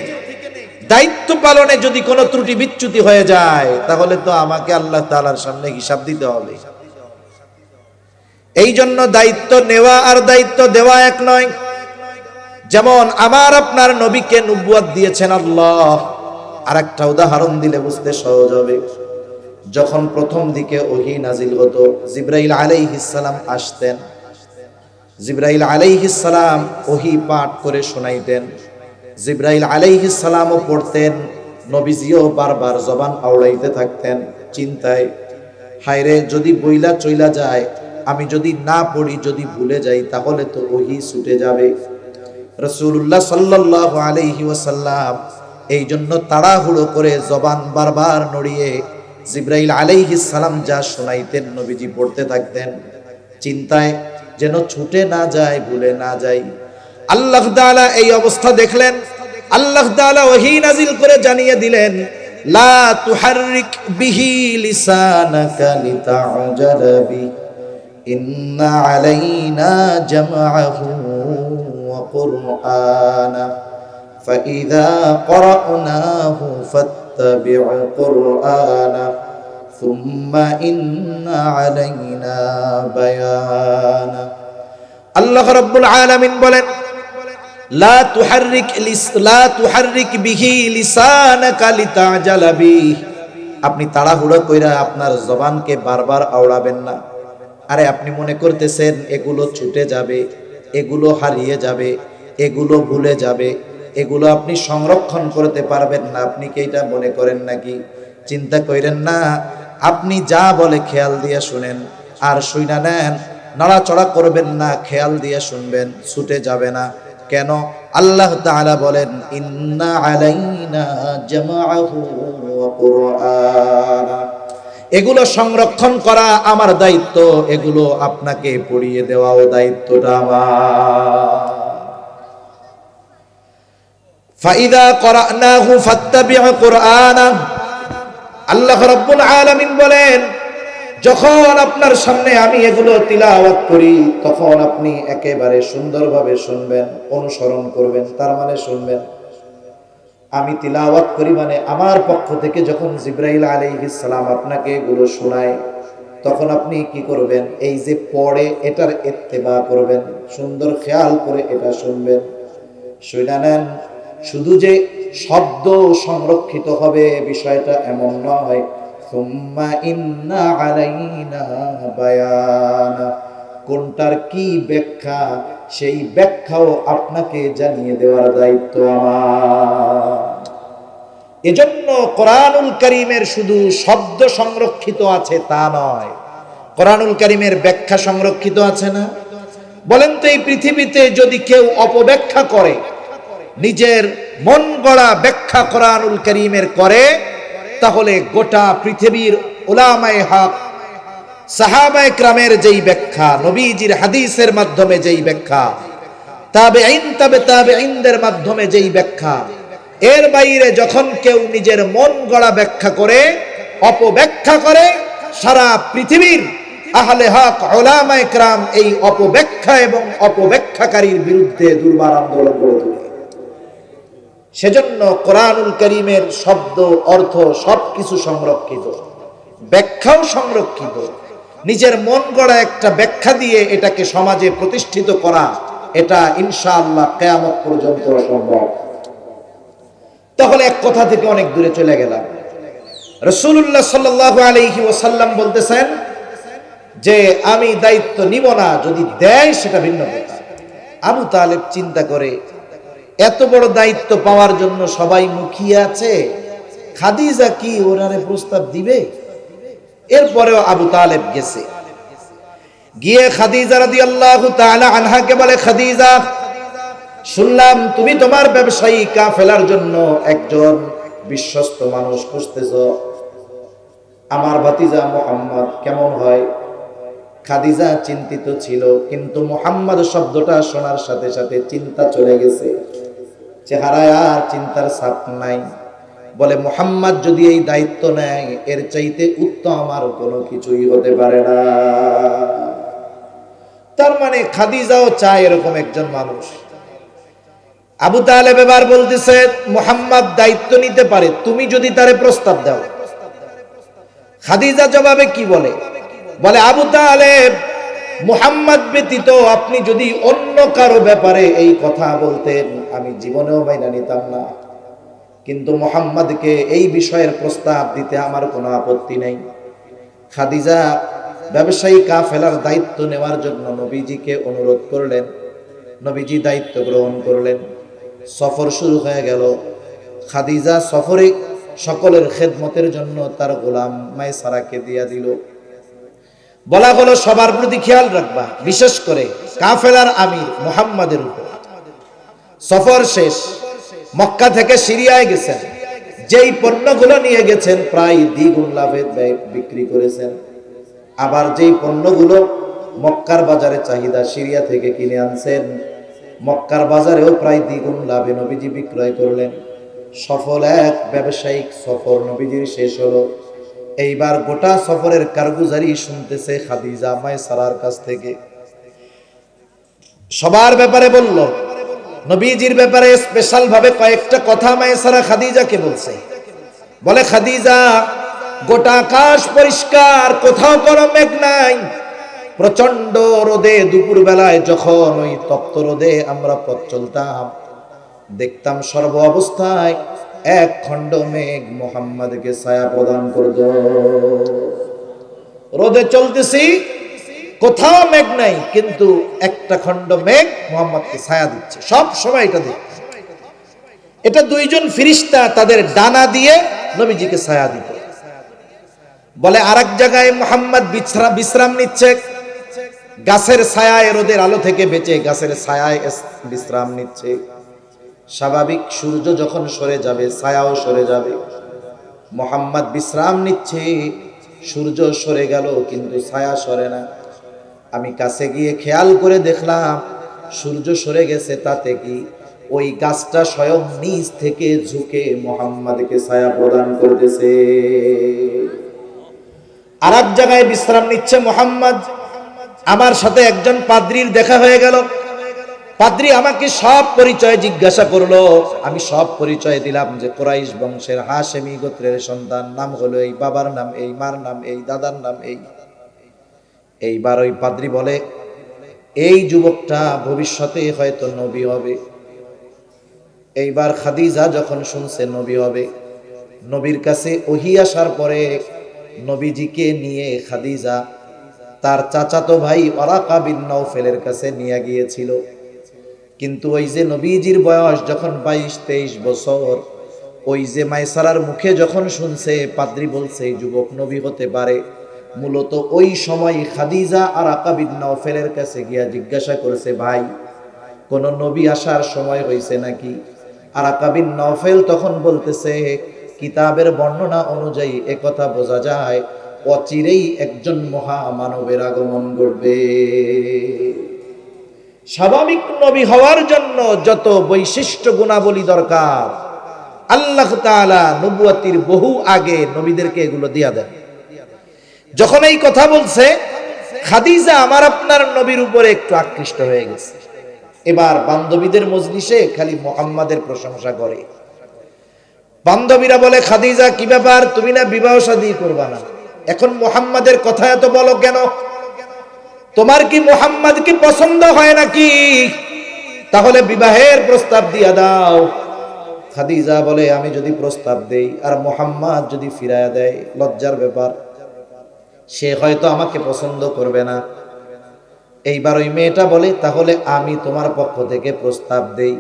দায়িত্ব পালনে যদি কোনো ত্রুটি বিচ্যুতি হয়ে যায় তাহলে তো আমাকে আল্লাহ তাআলার সামনে হিসাব দিতে হবে। এই জন্য দায়িত্ব নেওয়া আর দায়িত্ব দেওয়া এক নয়। যেমন আমার আপনার নবীকে নবুয়াত দিয়েছেন আল্লাহ। আর একটা উদাহরণ দিলে বুঝতে সহজ হবে। যখন প্রথম দিকে ওহী নাজিল হতো, জিবরাইল আলাইহিস সালাম আসতেন, জিবরাইল আলাইহিস সালাম ওহী পাঠ করে শোনাইতেন, জিবরাইল আলাইহিস সালামও পড়তেন, নবীজিও বারবার জবান আওড়াইতে থাকতেন চিন্তায়, হায়রে যদি বইলা চইলা যায়, আমি যদি না পড়ি, যদি ভুলে যাই, তাহলে তো ওহী ছুটে যাবে। রাসূলুল্লাহ সাল্লাল্লাহু আলাইহি ওয়াসাল্লাম এই জন্য তাড়াহুড়ো করে জবান বারবার নড়িয়ে জিবরাইল আলাইহিস সালাম যা শোনাইতেন নবীজি পড়তে থাকতেন, চিন্তায় যেন ছুটে না যায়, ভুলে না যায়। আল্লাহ তাআলা এই অবস্থা দেখলেন, আল্লাহ তাআলা ওহী নাজিল করে জানিয়ে দিলেন, লা তুহাররিক বিহি লিসানাকা লিতা'জালা বি ইন্না আলাইনা জামআহু ওয়া কুরআনা ফাইযা ক্বরা'নাহু ফাত্তাবি' কুরআনা সুম্মা ইন্না আলাইনা বায়ানা। আল্লাহ রাব্বুল আলামিন বলেন, লা তুহাররিক বিহি লিসানাকা লিতা'জালা বিহি, আপনি তাড়াহুড়ো কইরা আপনার জবানকে বারবার আওড়াবেন না। আরে আপনি মনে করতেছেন এগুলো ছুটে যাবে, এগুলো হারিয়ে যাবে, এগুলো ভুলে যাবে, এগুলো আপনি সংরক্ষণ করতে পারবেন না, আপনি কি এটা মনে করেন নাকি? চিন্তা করেন না, আপনি যা বলে খেয়াল দিয়ে শুনেন আর শুইনা নেন। নড়াচড়া করবেন না, খেয়াল দিয়ে শুনবেন, ছুটে যাবে না। কেন? আল্লাহ তাআলা বলেন ইন্না আলাইনা জামাআহু ওয়া কুরআনা, এগুলো সংরক্ষণ করা আমার দায়িত্ব, এগুলো আপনাকে পড়িয়ে দেওয়াও দায়িত্বটা আমার। ফাইদা করানাহু ফাত্তাবিউ কুরআনা, আল্লাহ রাব্বুল আলামিন বলেন যখন আপনার সামনে আমি এগুলো তিলাওয়াত করি তখন আপনি একেবারে সুন্দরভাবে শুনবেন, অনুসরণ করবেন। তার মানে শুনবেন, আমি তিলাওয়াত করি মানে আমার পক্ষ থেকে যখন জিবরাইল আলাইহিস সালাম আপনাকে এগুলো শোনায় তখন আপনি কি করবেন? এই যে পড়ে এটার ইত্তেবা করবেন, সুন্দর খেয়াল করে এটা শুনবেন। শুনে নেন, শুধু যে শব্দ সংরক্ষিত হবে বিষয়টা এমন নয়। সুম্মা ইন্না আলাইনা বায়ানা, কোনটার কি ব্যাখ্যা সেই ব্যাখ্যাও আপনাকে জানিয়ে দেওয়ার দায়িত্ব আমার। এজন্য কোরআনুল কারীমের শুধু শব্দ সংরক্ষিত আছে তা নয়, কোরআনুল কারীমের ব্যাখ্যা সংরক্ষিত আছে না? বলেন তো, এই পৃথিবীতে যদি কেউ অপব্যাখ্যা করে, নিজের মন গড়া ব্যাখ্যা কোরআনুল কারীমের করে, তাহলে গোটা পৃথিবীর উলামায়ে হক, সাহাবায়ে কেরামের যেই ব্যাখ্যা, নবীজির হাদিসের মাধ্যমে যেই ব্যাখ্যা, তাবেঈন তাবে তাবেঈনদের মাধ্যমে যেই ব্যাখ্যা, এর বাইরে যখন কেউ নিজের মন গড়া ব্যাখ্যা করে, অপব্যাখ্যা করে, সারা পৃথিবীর আহলে হক উলামায়ে কেরাম এই অপব্যাখ্যা এবং অপব্যাখ্যাকারীর বিরুদ্ধে দুর্বার আন্দোলন করে তোলে। সেজন্য কোরআনুল কারীমের শব্দ, অর্থ সবকিছু সংরক্ষিত, ব্যাখ্যাও সংরক্ষিত। নিজের মন গড়া একটা ব্যাখ্যা দিয়ে এটাকে সমাজে প্রতিষ্ঠিত করা, এটা ইনশাআল্লাহ কিয়ামত পর্যন্ত সম্ভব। তাহলে এক কথা থেকে অনেক দূরে চলে গেলাম। রাসূলুল্লাহ সাল্লাল্লাহু আলাইহি ওয়াসাল্লাম বলতেছেন যে আমি দায়িত্ব নিব না, যদি দেয় সেটা ভিন্ন কথা। আবু তালেব চিন্তা করে, এত বড় দায়িত্ব পাওয়ার জন্য সবাই মুখিয়ে আছে, খাদিজা কি ওনারে প্রস্তাব দিবে? এরপরেও আবু তালেব গেছে, গিয়ে খাদিজা রাদিয়াল্লাহু তাআলা আনহাকে বলে, খাদিজা, শুনলাম তুমি তোমার ব্যবসায়ী কাফেলার জন্য একজন বিশ্বস্ত মানুষ খুঁজতেছো, আমার ভাতিজা মুহাম্মদ কেমন হয়? খাদিজা চিন্তিত ছিল, কিন্তু মুহাম্মদ শব্দটা শোনার সাথে সাথে চিন্তা চলে গেছে, চেহারায় আর চিন্তার ছাপ নাই। বলে, মুহাম্মদ যদি এই দায়িত্ব নেয় এর চাইতে উত্তম আর কোনো কিছুই হতে পারে না। তার মানে খাদিজাও চায় এরকম একজন মানুষ। আবু তালেব এবার বলতেছে, মুহাম্মদ দায়িত্ব নিতে পারে, তুমি যদি তারে প্রস্তাব দাও। খাদিজা জবাবে কি বলে? বলে, আবু তালেব, মুহাম্মদ ব্যতীত আপনি যদি অন্য কারো ব্যাপারে এই কথা বলতেন আমি জীবনেও মাইনা নিতাম না, কিন্তু মুহাম্মদকে এই বিষয়ের প্রস্তাব দিতে আমার কোনো আপত্তি নেই। খাদিজা ব্যবসায়ী কাফেলার দায়িত্ব নেওয়ার জন্য নবীজিকে অনুরোধ করলেন, নবীজি দায়িত্ব গ্রহণ করলেন। সফর শুরু হয়ে গেল। খাদিজা সফরে সকলের খেদমতের জন্য তার গোলাম মায়সারাকে দিয়া দিল। বলা হলো সবার প্রতি খেয়াল রাখবা, বিশেষ করে কাফেলার আমির মুহাম্মাদের উপর। সফর শেষ, মক্কা থেকে সিরিয়ায় গেছেন, যেই পণ্যগুলো নিয়ে গেছেন প্রায় দ্বিগুণ লাভে বিক্রি করেছেন। আবার যেই পণ্যগুলো মক্কার বাজারে চাহিদা, সিরিয়া থেকে কিনে আনছেন, মক্কার বাজারেও প্রায় দ্বিগুণ লাভে নবীজি বিক্রয় করলেন। সফল এক ব্যবসায়িক সফর নবীজির শেষ হলো। এইবার গোটা সফরের কারগুজারি শুনতেছে খাদিজা মায়সারার কাছ থেকে। সবার ব্যাপারে বলল, নবীজির ব্যাপারে স্পেশাল ভাবে কয়েকটা কথা মায়সারা খাদিজাকে বলছে। বলে, খাদিজা, গোটা আকাশ পরিষ্কার, কোথাও কোনো মেঘ নাই। প্রচন্ড রোদে দুপুর বেলায় যখন ওই তপ্ত রোদে আমরা পথ চলতাম, দেখতাম সর্ব অবস্থায় এক খণ্ড মেঘ মুহাম্মদকে ছায়া প্রদান করত। রোদে চলতেছি, কোথাও মেঘ নাই, কিন্তু একটা খণ্ড মেঘ মুহাম্মদকে ছায়া দিচ্ছে, সব সময় এটা দেখছে। এটা দুইজন ফেরেশতা তাদের ডানা দিয়ে নবীজিকে ছায়া দিত। বলে, আরেক জায়গায় মুহাম্মদ বিশ্রাম নিচ্ছে, গাছের ছায়ায় রোদের আলো থেকে বেঁচে গাছের ছায়ায় বিশ্রাম নিচ্ছে। স্বাভাবিক সূর্য যখন সরে যাবে ছায়াও সরে যাবে। মোহাম্মদ বিশ্রাম নিচ্ছে, সূর্য সরে গেল কিন্তু ছায়া সরে না। আমি কাছে গিয়ে খেয়াল করে দেখলাম সূর্য সরে গেছে, তাতে কি ওই গাছটা স্বয়ং নিচ থেকে ঝুঁকে মোহাম্মদকে ছায়া প্রদান করতেছে। আর এক জায়গায় বিশ্রাম নিচ্ছে মোহাম্মদ। আমার সাথে একজন পাদ্রীর দেখা হয়ে গেল। পাদ্রী আমাকে সব পরিচয় জিজ্ঞাসা করলো। আমি সব পরিচয় দিলাম যে কুরাইশ বংশের হাশেমি গোত্রের সন্তান, নাম হলো এই, বাবার নাম এই, মার নাম এই, দাদার নাম এই। এইবার ওই পাদ্রী বলে, এই যুবকটা ভবিষ্যতে হয়তো নবী হবে। এইবার খাদিজা যখন শুনছে নবী হবে, নবীর কাছে ওহী আসার পরে নবীজিকে নিয়ে খাদিজা তার চাচাতো ভাই ওয়ারাকা বিন নওফেলের কাছে নিয়ে গিয়েছিল। কিন্তু ওই যে নবীজির বয়স যখন 22-23 বছর, ওই যে মাইসারার মুখে যখন শুনছে পাদ্রী বলছে এই যুবক নবী হতে পারে, মূলত ওই সময় খাদিজা ওয়ারাকা বিন নওফেলের কাছে গিয়া জিজ্ঞাসা করেছে, ভাই কোন নবী আসার সময় হয়েছে নাকি? ওয়ারাকা বিন নওফেল তখন বলতেছে, কিতাবের বর্ণনা অনুযায়ী একথা বোঝা যায় অচিরেই একজন মহামানবের আগমন ঘটবে। স্বাভাবিক নবী হওয়ার জন্য যত বৈশিষ্ট্য গুণাবলী দরকার আল্লাহ তাআলা নবুয়তির বহু আগে নবীদেরকে এগুলো দিয়া দেন। যখন এই কথা বলছে, খাদিজা আমার আপনার নবীর উপরে একটু আকৃষ্ট হয়ে গেছে। এবার বান্ধবীদের মজলিসে খালি মুহাম্মাদের প্রশংসা করে। বান্ধবীরা বলে, খাদিজা কি ব্যাপার, তুমি না বিবাহ শাদী করবা না, এখন মুহাম্মাদের কথা এত বলো কেন? তোমার কি মুহাম্মাদকে পছন্দ হয় নাকি? তাহলে বিবাহের প্রস্তাব দিয়া দাও। খাদিজা বলে, আমি যদি প্রস্তাব দেই আর মুহাম্মাদ যদি ফিরায়া দেয়, লজ্জার ব্যাপার, সে হয়তো আমাকে পছন্দ করবে না। এইবার ওই মেয়েটা বলে, তাহলে আমি তোমার পক্ষ থেকে প্রস্তাব দেই।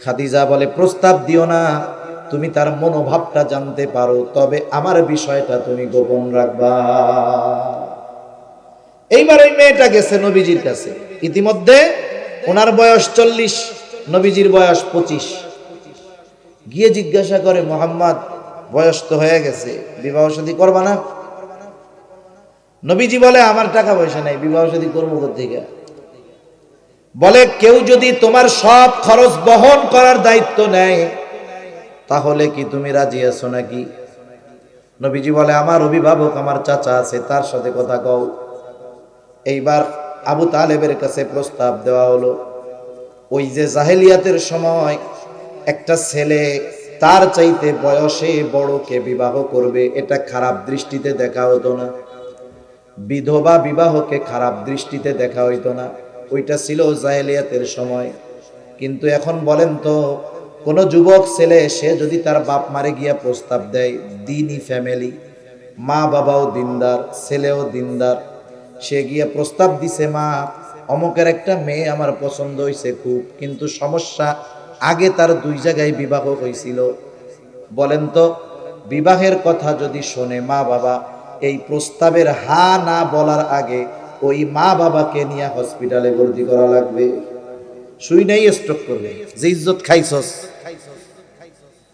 খাদিজা বলে, প্রস্তাব দিও না, তুমি তার মনোভাবটা জানতে পারো, তবে আমার বিষয়টা তুমি গোপন রাখবা। এইবার ওই মেয়েটা গেছে নবীজির কাছে। ইতিমধ্যে ওনার বয়স 40, নবীজির বয়স 25। গিয়ে জিজ্ঞাসা করে, মুহাম্মদ বয়স তো হয়ে গেছে, বিবাহ শাদী করবা না? নবীজি বলে, আমার টাকা পয়সা নাই, বিবাহ শাদী করবো কোত্থেকে? বলে, কেউ যদি তোমার সব খরচ বহন করার দায়িত্ব নেয় তাহলে কি তুমি রাজি আছো নাকি? নবীজি বলে, আমার অভিভাবক আমার চাচা আছে, তার সাথে কথা কও। এইবার আবু তালেবের কাছে প্রস্তাব দেওয়া হলো। ওই যে জাহেলিয়াতের সময় একটা ছেলে তার চাইতে বয়সে বড়কে বিবাহ করবে, এটা খারাপ দৃষ্টিতে দেখা হতো না। বিধবা বিবাহকে খারাপ দৃষ্টিতে দেখা হইতো না। ওইটা ছিল জাহেলিয়াতের সময়। কিন্তু এখন বলেন তো, কোন যুবক ছেলে সে যদি তার বাপ মারে গিয়া প্রস্তাব দেয়, দিনী ফ্যামিলি, মা বাবাও দিনদার, ছেলেও দিনদার, সে গিয়া প্রস্তাব দিছে, মা অমুকের একটা মেয়ে আমার পছন্দ হয়েছে খুব, কিন্তু সমস্যা আগে তার 2 জায়গায় বিবাহ হয়েছিল। বলেন তো, বিবাহের কথা যদি শোনে মা বাবা, এই প্রস্তাবের হা না বলার আগে ওই মা বাবাকে নিয়ে হসপিটালে ভর্তি করা লাগবে। শুই নাই স্ট্রোক করবে, যে ইজ্জত খাইছস,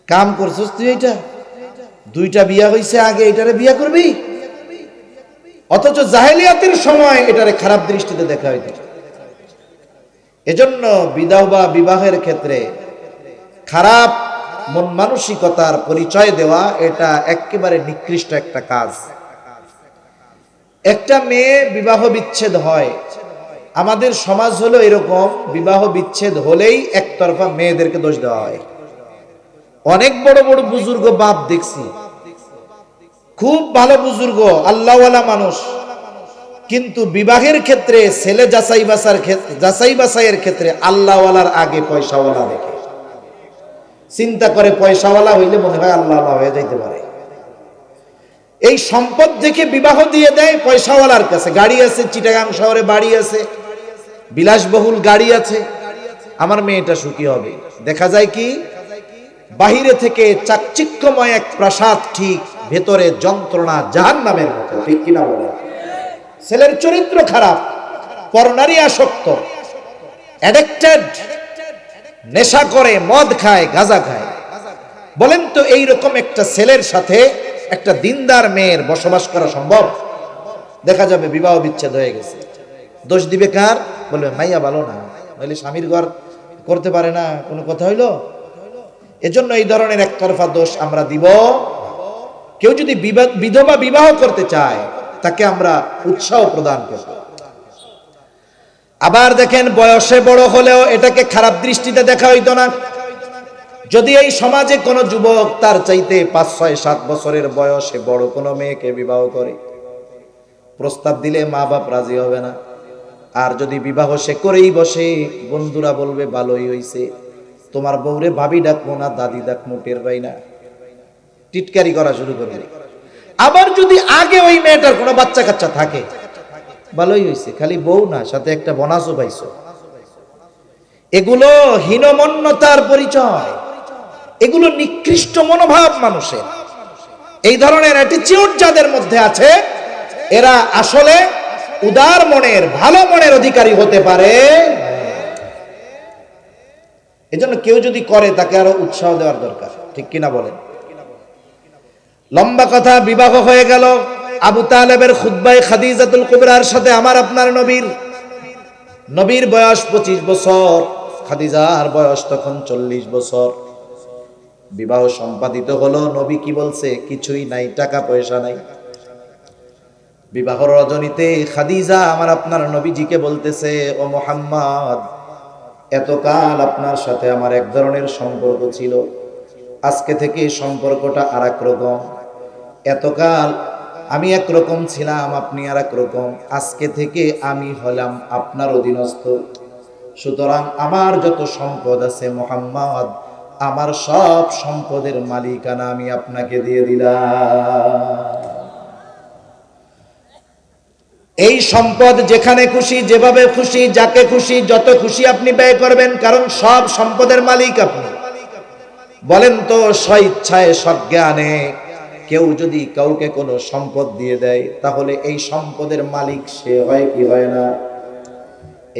কাম করছস তুই, এইটা 2টা বিয়া হইছে, আগে এটারে বিয়া করবি? অথচ জাহেলিয়াতের সময় এটারে খারাপ দৃষ্টিতে দেখা হইত। এজন্য বিধবা বিবাহের ক্ষেত্রে খারাপ মন মানসিকতার পরিচয় দেওয়া এটা একেবারে নিকৃষ্ট একটা কাজ। একটা মেয়ে বিবাহ বিচ্ছেদ হয়, আমাদের সমাজ হলো এরকম, বিবাহ বিচ্ছেদ হলেই একতরফা মেয়েদেরকে দোষ দেওয়া হয়। অনেক বড় বড় বুজুর্গ বাপ দেখছি, খুব ভালো বুজুর্গ, আল্লাহওয়ালা মানুষ, কিন্তু বিবাহের ক্ষেত্রে ছেলে যাচাই বাছাইয়ের ক্ষেত্রে আল্লাহওয়ালার আগে পয়সাওয়ালা দেখে। চিন্তা করে পয়সাওয়ালা হইলে মনে হয় আল্লাহওয়ালা হয়ে যাইতে পারে। এই সম্পদ দেখে বিবাহ দিয়ে দেয় পয়সাওয়ালার কাছে। গাড়ি আছে, চিটাগাং শহরে বাড়ি আছে, বিলাসবহুল গাড়ি আছে, আমার মেয়েটা সুখী হবে। দেখা যায় কি, বাহিরে থেকে চাকচিক্যময় এক প্রাসাদ, ঠিক ভেতরে যন্ত্রণা জাহান্নামের মতো, ঠিক কিনা বলে? ছেলের চরিত্র খারাপ, পরনারী আসক্ত, অ্যাডিক্টেড, নেশা করে, মদ খায়, গাঁজা খায়। বলেন তো এইরকম একটা ছেলের সাথে একটা দিনদার মেয়ের বসবাস করা সম্ভব? দেখা যাবে বিবাহ বিচ্ছেদ হয়ে গেছে। দোষ দিবে কার? বলবে মাইয়া ভালো না, নইলে স্বামীর ঘর করতে পারে না, কোনো কথা হইলো? এজন্য এই ধরনের একতরফা দোষ আমরা দিব। কেউ যদি বিধবা বিবাহ করতে চায় তাকে আমরা উৎসাহ প্রদান করব। আবার দেখেন, বয়সে বড় হলেও এটাকে খারাপ দৃষ্টিতে দেখা হইতো না। যদি এই সমাজে কোনো যুবক তার চাইতে 5, 6, 7 বছরের বয়সে বড় কোনো মেয়েকে বিবাহ করে, প্রস্তাব দিলে মা বাপ রাজি হবে না। আর যদি বিবাহ সে করেই বসে, বন্ধুরা বলবে ভালোই হইছে, তোমার বউরে ভাবি ডাকবো না দাদি ডাকবো, টের পাই না, টিটকারি করা শুরু করবে। আবার যদি আগে ওই মেয়েটার কোনো বাচ্চা কাচ্চা থাকে, ভালোই হইছে, খালি বউ না, সাথে একটা বোনাসও পাইছো। এগুলো হীনমন্যতার পরিচয়, এগুলো নিকৃষ্ট মনোভাব মানুষের। এই ধরনের অ্যাটিটিউড যাদের মধ্যে আছে, এরা আসলে উদার মনের, ভালো মনের অধিকারী হতে পারে। এজন্য কেউ যদি করে তাকে আরো উৎসাহ দেওয়ার দরকার, ঠিক কিনা বলেন? লম্বা কথা, বিবাহ হয়ে গেল। আবু তালেবের খুতবায় খাদিজাতুল কুবরার সাথে আমার আপনার নবীর বয়স 25 বছর, খাদিজার বয়স তখন 40 বছর। বিবাহ সম্পাদিত হলো। নবী কি বলছে? কিছুই নাই, টাকা পয়সা নাই। বিবাহ রজনীতে খাদিজা আমার আপনার নবীজিকে বলতেছে, ও মুহাম্মদ, এতকাল আপনার সাথে আমার এক ধরনের সম্পর্ক ছিল, আজকে থেকে সম্পর্কটা আর এক রকম। এতকাল আমি একরকম ছিলাম, আপনি আর এক রকম, আজকে থেকে আমি হলাম আপনার অধীনস্থ। সুতরাং আমার যত সম্পদ আছে মুহাম্মদ, আমার সব সম্পদের মালিকানা আমি আপনাকে দিয়ে দিলাম। এই সম্পদ যেখানে খুশি, যেভাবে খুশি, যাকে খুশি, যত খুশি আপনি ব্যয় করবেন, কারণ সব সম্পদের মালিক আপনি। বলেন তো, স্বইচ্ছায় সজ্ঞানে কেউ যদি কাউকে কোনো সম্পদ দিয়ে দেয়, তাহলে এই সম্পদের মালিক সে হয় কি হয় না?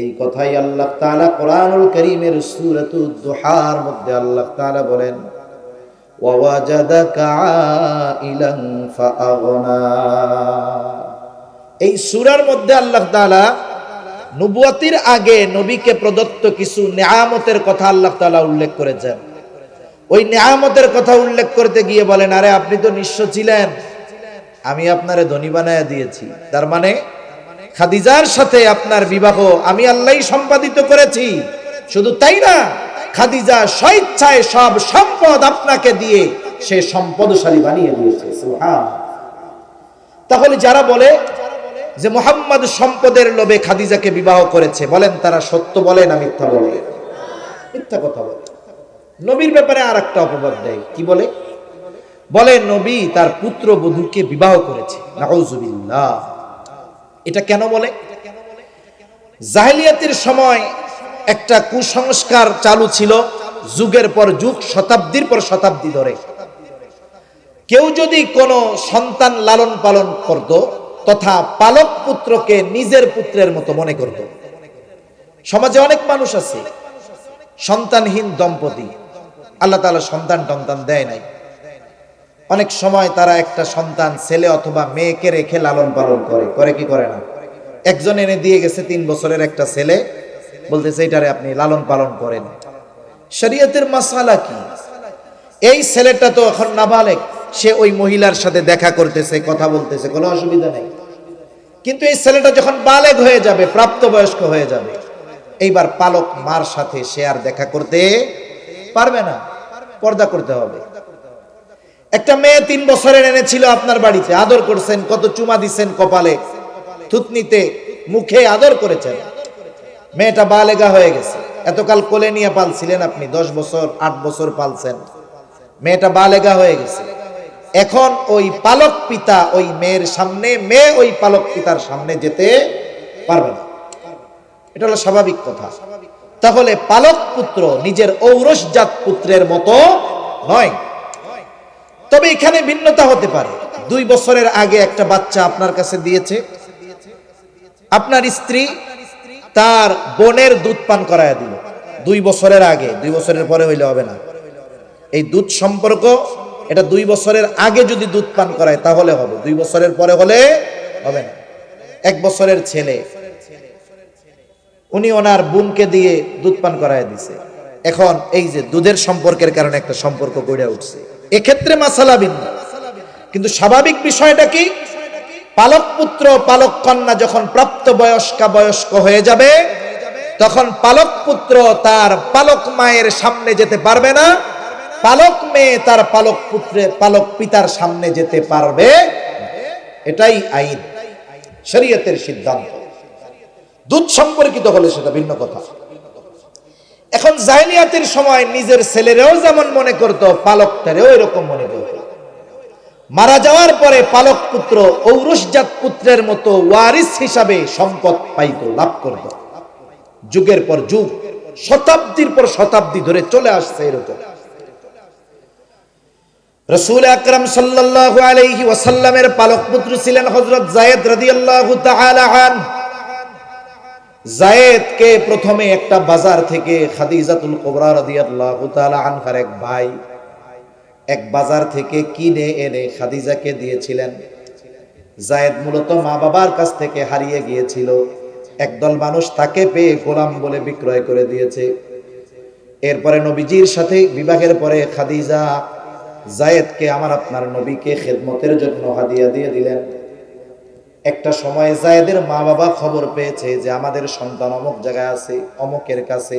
এই কথাই আল্লাহ তাআলা কোরআনুল কারীমের সূরাতুদ দুহার মধ্যে আল্লাহ তাআলা বলেন, ওয়া ওয়াজাদাকা আইলান ফাআগনা। এই সূরার মধ্যে আল্লাহ তাআলা নবুয়তির আগে নবীকে প্রদত্ত কিছু নেয়ামতের কথা আল্লাহ তাআলা উল্লেখ করেছেন। ওই নেয়ামতের কথা উল্লেখ করতে গিয়ে বলেন, আরে আপনি তো নিঃস্ব ছিলেন, আমি আপনারে ধনী বানায়া দিয়েছি। তার মানে খাদিজার সাথে আপনার বিবাহ আমি আল্লাহই সম্পাদিত করেছি। শুধু তাই না, খাদিজা স্বেচ্ছায় সব সম্পদ আপনাকে দিয়ে সে সম্পদশালী বানিয়ে দিয়েছে। সুবহান। তাহলে যারা বলে যে মুহাম্মদ সম্পদের লোভে খাদিজাকে বিবাহ করেছে, বলেন তারা সত্য বলে না মিথ্যা বলে? মিথ্যা কথা বলে। নবীর ব্যাপারে আর একটা অপবাদ দেয়, কি বলে? বলে নবী তার পুত্র বধূকে বিবাহ করেছে। নাউজুবিল্লাহ। এটা কেন বলে? জাহেলিয়াতের সময় একটা কুসংস্কার চালু ছিল, যুগের পর যুগ, শতাব্দীর পর শতাব্দী ধরে। কেউ যদি কোনো সন্তান লালন পালন করত, তথা পালক পুত্রকে নিজের পুত্রের মতো মনে করত। সমাজে অনেক মানুষ আছে সন্তানহীন দম্পতি, আল্লাহ তাআলা সন্তান টন্তান দেয় নাই। অনেক সময় তারা একটা সন্তান ছেলে অথবা মেয়েকে রেখে লালন পালন করে কি করে না? একজন এনে দিয়ে গেছে 3 বছরের একটা ছেলে, বলতেছে এটারে আপনি লালন পালন করেন। শরীয়তের মাসআলা কি? এই ছেলেটা তো এখন নাবালেগ, সে ওই মহিলার সাথে দেখা করতেছে, কথা বলতেছে, কোনো অসুবিধা নেই। কিন্তু এই ছেলেটা যখন বালেগ হয়ে যাবে, প্রাপ্তবয়স্ক হয়ে যাবে, এইবার পালক মার সাথে সে আর দেখা করতে পারবে না, পর্দা করতে হবে। একটা মেয়ে 3 বছরের এনেছিল আপনার বাড়িতে, আদর করছেন, কত চুমা দিচ্ছেন, কপালে, থুতনিতে, মুখে আদর করেছেন। মেয়েটা বালেগা হয়ে গেছে। এতকাল কোলে নিয়ে পালছিলেন আপনি, 10 বছর 8 বছর পালছেন, মেয়েটা বালেগা হয়ে গেছে। এখন ওই পালক পিতা ওই মেয়ের সামনে, মেয়ে ওই পালক পিতার সামনে যেতে পারবে না। এটা হলো স্বাভাবিক কথা। তাহলে পালক পুত্র নিজের ঔরসজাত পুত্রের মতো নয়। তবে এখানে ভিন্নতা হতে পারে। 2 বছরের আগে একটা বাচ্চা আপনার কাছে দিয়েছে, আপনার স্ত্রী তার বোনের দুধ পান করায় দিল 2 বছরের আগে। 2 বছরের পরে হইলে হবে না। এই দুধ সম্পর্ক এটা 2 বছরের আগে যদি দুধ পান করায় তাহলে হবে, 2 বছরের পরে হলে হবে না। 1 বছরের ছেলে, উনি ওনার বোনকে দিয়ে দুধ পান করায় দিছে। এখন এই যে দুধের সম্পর্কের কারণে একটা সম্পর্ক গড়ে উঠছে, এক্ষেত্রে মাসালা ভিন্ন। কিন্তু স্বাভাবিক বিষয়টা কি, পালক পুত্র পালক কন্যা যখন প্রাপ্ত বয়স্ক হয়ে যাবে, তখন পালক পুত্র তার পালক মায়ের সামনে যেতে পারবে না, পালক মেয়ে তার পালক পিতার সামনে যেতে পারবে। এটাই আইন, শরীয়তের সিদ্ধান্ত। দুধ সম্পর্কিত হলে সেটা ভিন্ন কথা। এখন জাহেলিয়াতের সময় নিজের ছেলেরাও যেমন মনে করতো, পালকটারেও এরকম মনে করতো। মারা যাওয়ার পরে পালক পুত্র ঔরসজাত পুত্রের মতো ওয়ারিস হিসাবে সম্পদ পাইত, লাভ করত। যুগের পর যুগ, শতাব্দীর পর শতাব্দী ধরে চলে আসছে এরকম। রাসূল আকরাম সাল্লাল্লাহু আলাইহি ওয়াসাল্লামের পালক পুত্র ছিলেন হযরত যায়েদ রাদিয়াল্লাহু তাআলা আনহু। যায়েদকে প্রথমে একটা বাজার থেকে খাদিজাতুল কুবরা রাদিয়াল্লাহু তাআলা আনহার এক ভাই এক বাজার থেকে কিনে এনে খাদিজাকে দিয়েছিলেন। যায়েদ মূলত মা বাবার কাছ থেকে হারিয়ে গিয়েছিল, একদল মানুষ তাকে পেয়ে গোলাম বলে বিক্রয় করে দিয়েছে। এরপরে নবীজির সাথে বিবাহের পরে খাদিজা যায়েদকে আপনার নবীকে খেদমতের জন্য হাদিয়া দিয়ে দিলেন। একটা সময় যায়েদের মা বাবা খবর পেয়েছে যে আমাদের সন্তান অমুক জায়গায় আছে, অমুকের কাছে।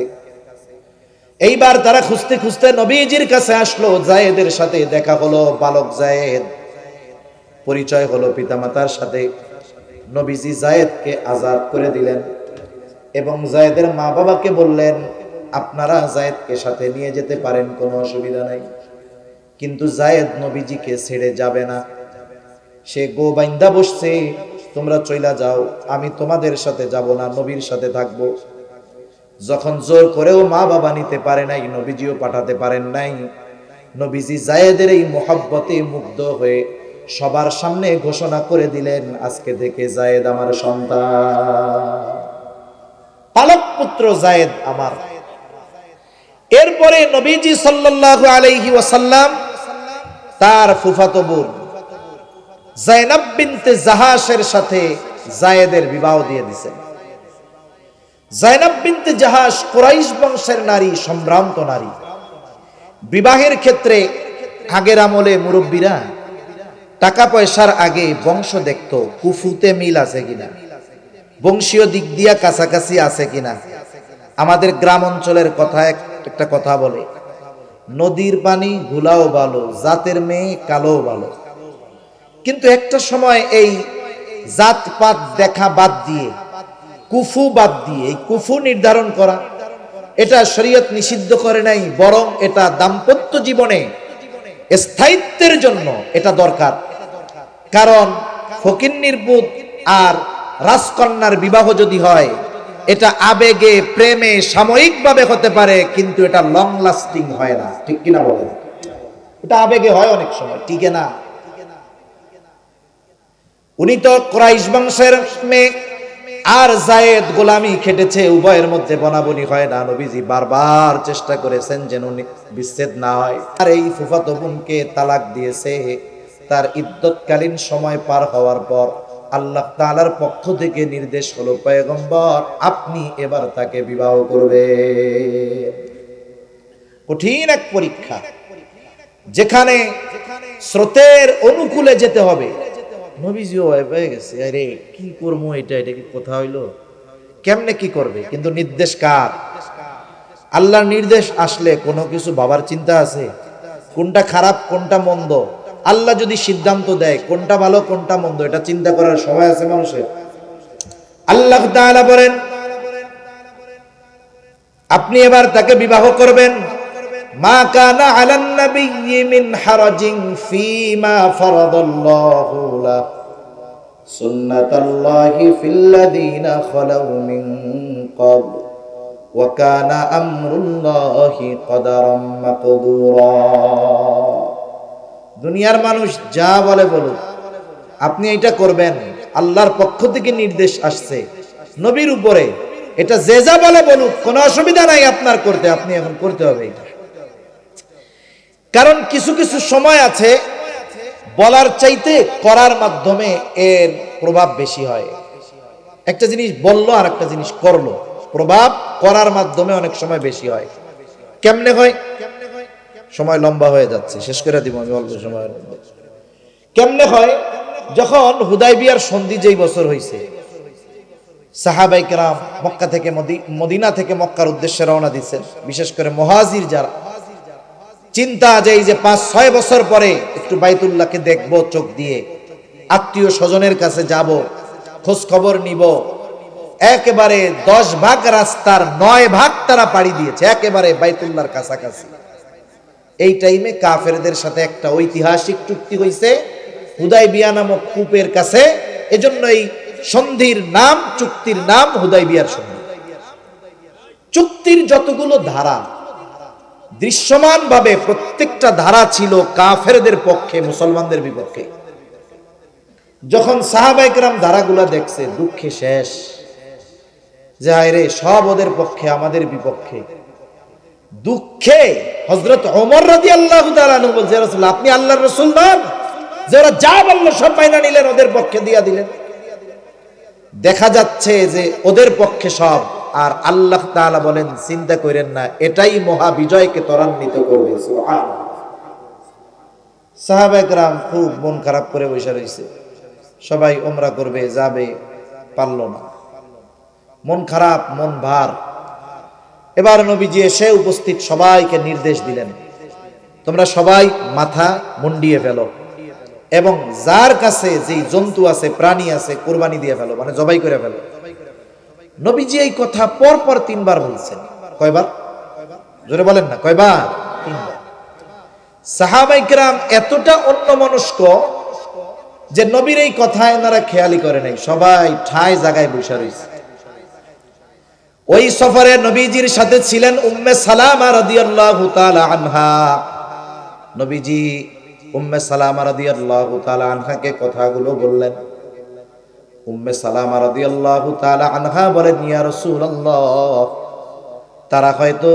এইবার তারা খুঁজতে খুঁজতে নবীজির কাছে আসলো, যায়েদের সাথে দেখা হলো, বালক যায়েদ, পরিচয় হলো পিতামাতার সাথে। নবীজি যায়েদকে আজাদ করে দিলেন এবং যায়েদের মা বাবাকে বললেন, আপনারা যায়েদকে সাথে নিয়ে যেতে পারেন, কোনো অসুবিধা নাই। কিন্তু যায়েদ নবীজিকে ছেড়ে যাবে না, সে গো বাইন্দা বসছে, তোমরা চইলা যাও, আমি তোমাদের সাথে যাব না, নবীর সাথে থাকবো। যখন জোর করেও মা বাবা নিতে পারে নাই, নবীজিও পাঠাতে পারেন নাই, নবীজি যায়েদের এই মোহাব্বতে মুগ্ধ হয়ে সবার সামনে ঘোষণা করে দিলেন, আজকে থেকে যায়েদ আমার সন্তান, পালক পুত্র যায়েদ আমার। এরপরে নবীজি সাল্লাল্লাহু আলাইহি ওয়াসাল্লাম তার ফুফাতো বোন যায়নাব বিনতে জাহাশের সাথে যায়েদের বিবাহ দিয়ে দিয়েছেন। যায়নাব বিনতে জাহাশ কুরাইশ বংশের নারী, সম্ভ্রান্ত নারী। বিবাহের ক্ষেত্রে আগের আমলে মুরব্বীরা টাকা পয়সার আগে বংশ দেখতো, কুফুতে মিল আছে কিনা, বংশীয় দিক দিয়া কাছাকাছি আছে কিনা। আমাদের গ্রাম অঞ্চলের কথা একটা কথা বলে, নদীর পানি ঘোলাও ভালো, জাতের মেয়ে কালো ভালো। কিন্তু একটা সময় এই জাতপাত দেখা বাদ দিয়ে, কুফু বাদ দিয়ে, এই কুফু নির্ধারণ করা, এটা শরীয়ত নিষিদ্ধ করে নাই, বরং এটা দাম্পত্য জীবনে স্থায়িত্বের জন্য এটা দরকার। কারণ ফকিন্নির পুত আর রাজকন্যার বিবাহ যদি হয়, এটা আবেগে প্রেমে সাময়িকভাবে হতে পারে, কিন্তু এটা লং লাস্টিং হয় না, ঠিক কিনা বলেন? এটা আবেগে হয় অনেক সময়, ঠিক না? উনি তো কুরাইশ বংশের মেয়ে, আর যায়েদ গোলামি খেটেছে, উভয়ের মধ্যে বনাবনি হয় না। নবীজি বারবার চেষ্টা করেছেন যেন বিচ্ছেদ না হয়। আর এই ফুফাতো বোনকে তালাক দিয়েছে। তার ইদ্যতকালীন সময় পার হওয়ার পর আল্লাহ তাআলার পক্ষ থেকে নির্দেশ হলো, পয়গম্বর আপনি এবার তাকে বিবাহ করবেন। কঠিন এক পরীক্ষা, যেখানে স্রোতের অনুকূলে যেতে হবে। নবীজিও ভয় পেয়ে গেছে, আরে কি করবো, এটা কি কথা হইলো, কেমনে কি করবে? কিন্তু নির্দেশ কার? আল্লাহর নির্দেশ আসলে কোনো কিছু বাবার চিন্তা আছে? কোনটা খারাপ কোনটা মন্দ, আল্লাহ যদি সিদ্ধান্ত দেয় কোনটা ভালো কোনটা মন্দ, এটা চিন্তা করার সময় আছে মানুষের? আল্লাহ তাআলা বলেন, আপনি এবার তাকে বিবাহ করবেন। মা কানা আলান নাবিয়্যি মিন হারাজিন ফীমা ফারাদাল্লাহু লা সুন্নাতাল্লাহি ফিল্লাযীনা খালাউ মিন ক্বাবল ওয়া কানা আমরুল্লাহি কদারাম মাকদুরা। দুনিয়ার মানুষ যা বলে বলুক, আপনি এটা করবেন, আল্লাহর পক্ষ থেকে নির্দেশ আসছে নবীর উপরে, এটা যে যা বলে বলুক, কোনো অসুবিধা নাই আপনার করতে, আপনি এখন করতে হবে এটা। কারণ কিছু কিছু সময় আছে বলার চাইতে করার মাধ্যমে এর প্রভাব বেশি হয়। একটা জিনিস বললো আর একটা জিনিস করলো, প্রভাব করার মাধ্যমে অনেক সময় বেশি হয়। কেমনে হয়? সময় লম্বা হয়ে যাচ্ছে, শেষ করে দিব আমি অল্প সময়ের মধ্যে। কেমনে হয়? যখন হুদাইবিয়ার সন্ধি যেই বছর হয়েছে, সাহাবাই কেরাম মক্কা থেকে মদিনা থেকে মক্কার উদ্দেশ্যে রওনা দিচ্ছেন। বিশেষ করে মুহাজির যারা, চিন্তা যে এই যে 5-6 বছর পরে একটু বাইতুল্লাহকে দেখবো চোখ দিয়ে, আত্মীয় স্বজনের কাছে যাব, খোঁজ খবর নিব। একেবারে 10 ভাগ রাস্তার 9 ভাগ তারা পাড়ি দিয়েছে, একেবারে বাইতুল্লাহর কাছাকাছি। এই টাইমে কাফেরদের সাথে একটা ঐতিহাসিক চুক্তি হয়েছে হুদাইবিয়া নামক কূপের কাছে। এজন্য এই সন্ধির নাম, চুক্তির নাম হুদাইবিয়ার সন্ধি। চুক্তির যতগুলো ধারা, দৃশ্যমান ভাবে প্রত্যেকটা ধারা ছিল কাফেরদের পক্ষে, মুসলমানদের বিপক্ষে। যখন সাহাবায়ে কেরাম ধারাগুলা দেখছে, দুঃখে শেষ, যে আরে সব ওদের পক্ষে, আমাদের বিপক্ষে। দুঃখে হযরত ওমর রাদিয়াল্লাহু তাআলা আনহু বলছে, রাসূলুল্লাহ আপনি আল্লাহর রাসূল নন যে ওরা যা বলল সব মাইনা নিলেন, ওদের পক্ষে দিয়া দিলেন? দেখা যাচ্ছে যে ওদের পক্ষে সব, আর আল্লাহ তাআলা বলেন চিন্তা করেন না, এটাই মহা বিজয়কে ত্বরান্বিত করবে। সুবহানাল্লাহ। সাহাবায়ে কেরাম খুব মন খারাপ করে বসে রয়েছে, সবাই উমরা করবে যাবে, পারল না, মন খারাপ, মন ভার। এবার নবীজি এসে উপস্থিত সবাইকে নির্দেশ দিলেন, তোমরা সবাই মাথা মুন্ডিয়ে ফেলো এবং যার কাছে যেই জন্তু আছে, প্রাণী আছে, কুরবানি দিয়ে ফেলো, মানে জবাই করে ফেলো। নবীজি এই কথা পর পর 3 বার বলছেন। কয়বার? জোরে বলেন না, কয়বার? 3 বার। সাহাবায়ে কেরাম এতটা অন্যমনস্ক যে নবীর এই কথা এনারা খেয়ালই করে নাই, সবাই ঠায় জায়গায় বসে রয়েছে। ওই সফরে নবীজির সাথে ছিলেন উম্মে সালামা রাদিয়াল্লাহু তাআলা আনহা। নবীজি উম্মে সালামা রাদিয়াল্লাহু তাআলা আনহাকে কথাগুলো বললেন। উম্মে সালামা রাদিয়াল্লাহু তাআলা আনহা বলেন, ইয়া রাসূলুল্লাহ, তারা হয়তো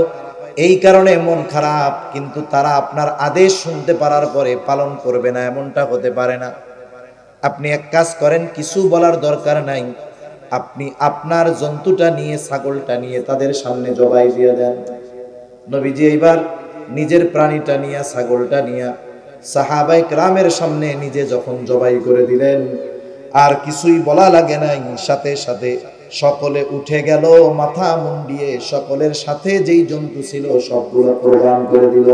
এই কারণে মন খারাপ, কিন্তু তারা আপনার আদেশ শুনতে পারার পরে পালন করবে না, এমনটা হতে পারে না। আপনি এক কাজ করেন, কিছু বলার দরকার নাই, আপনি আপনার জন্তুটা নিয়ে, ছাগলটা নিয়ে তাদের সামনে জবাই দিয়ে দেন। নবীজি এইবার নিজের প্রাণীটা নিয়ে, ছাগলটা নিয়ে সাহাবায়ে কেরামের সামনে নিজে যখন জবাই করে দিলেন, আর কিছুই বলা লাগে নাই, সাথে সাথে সকলে উঠে গেল মাথা মুন্ডিয়ে, সকলের সাথে যেই জন্তু ছিল সবগুলো কোরবান করে দিল।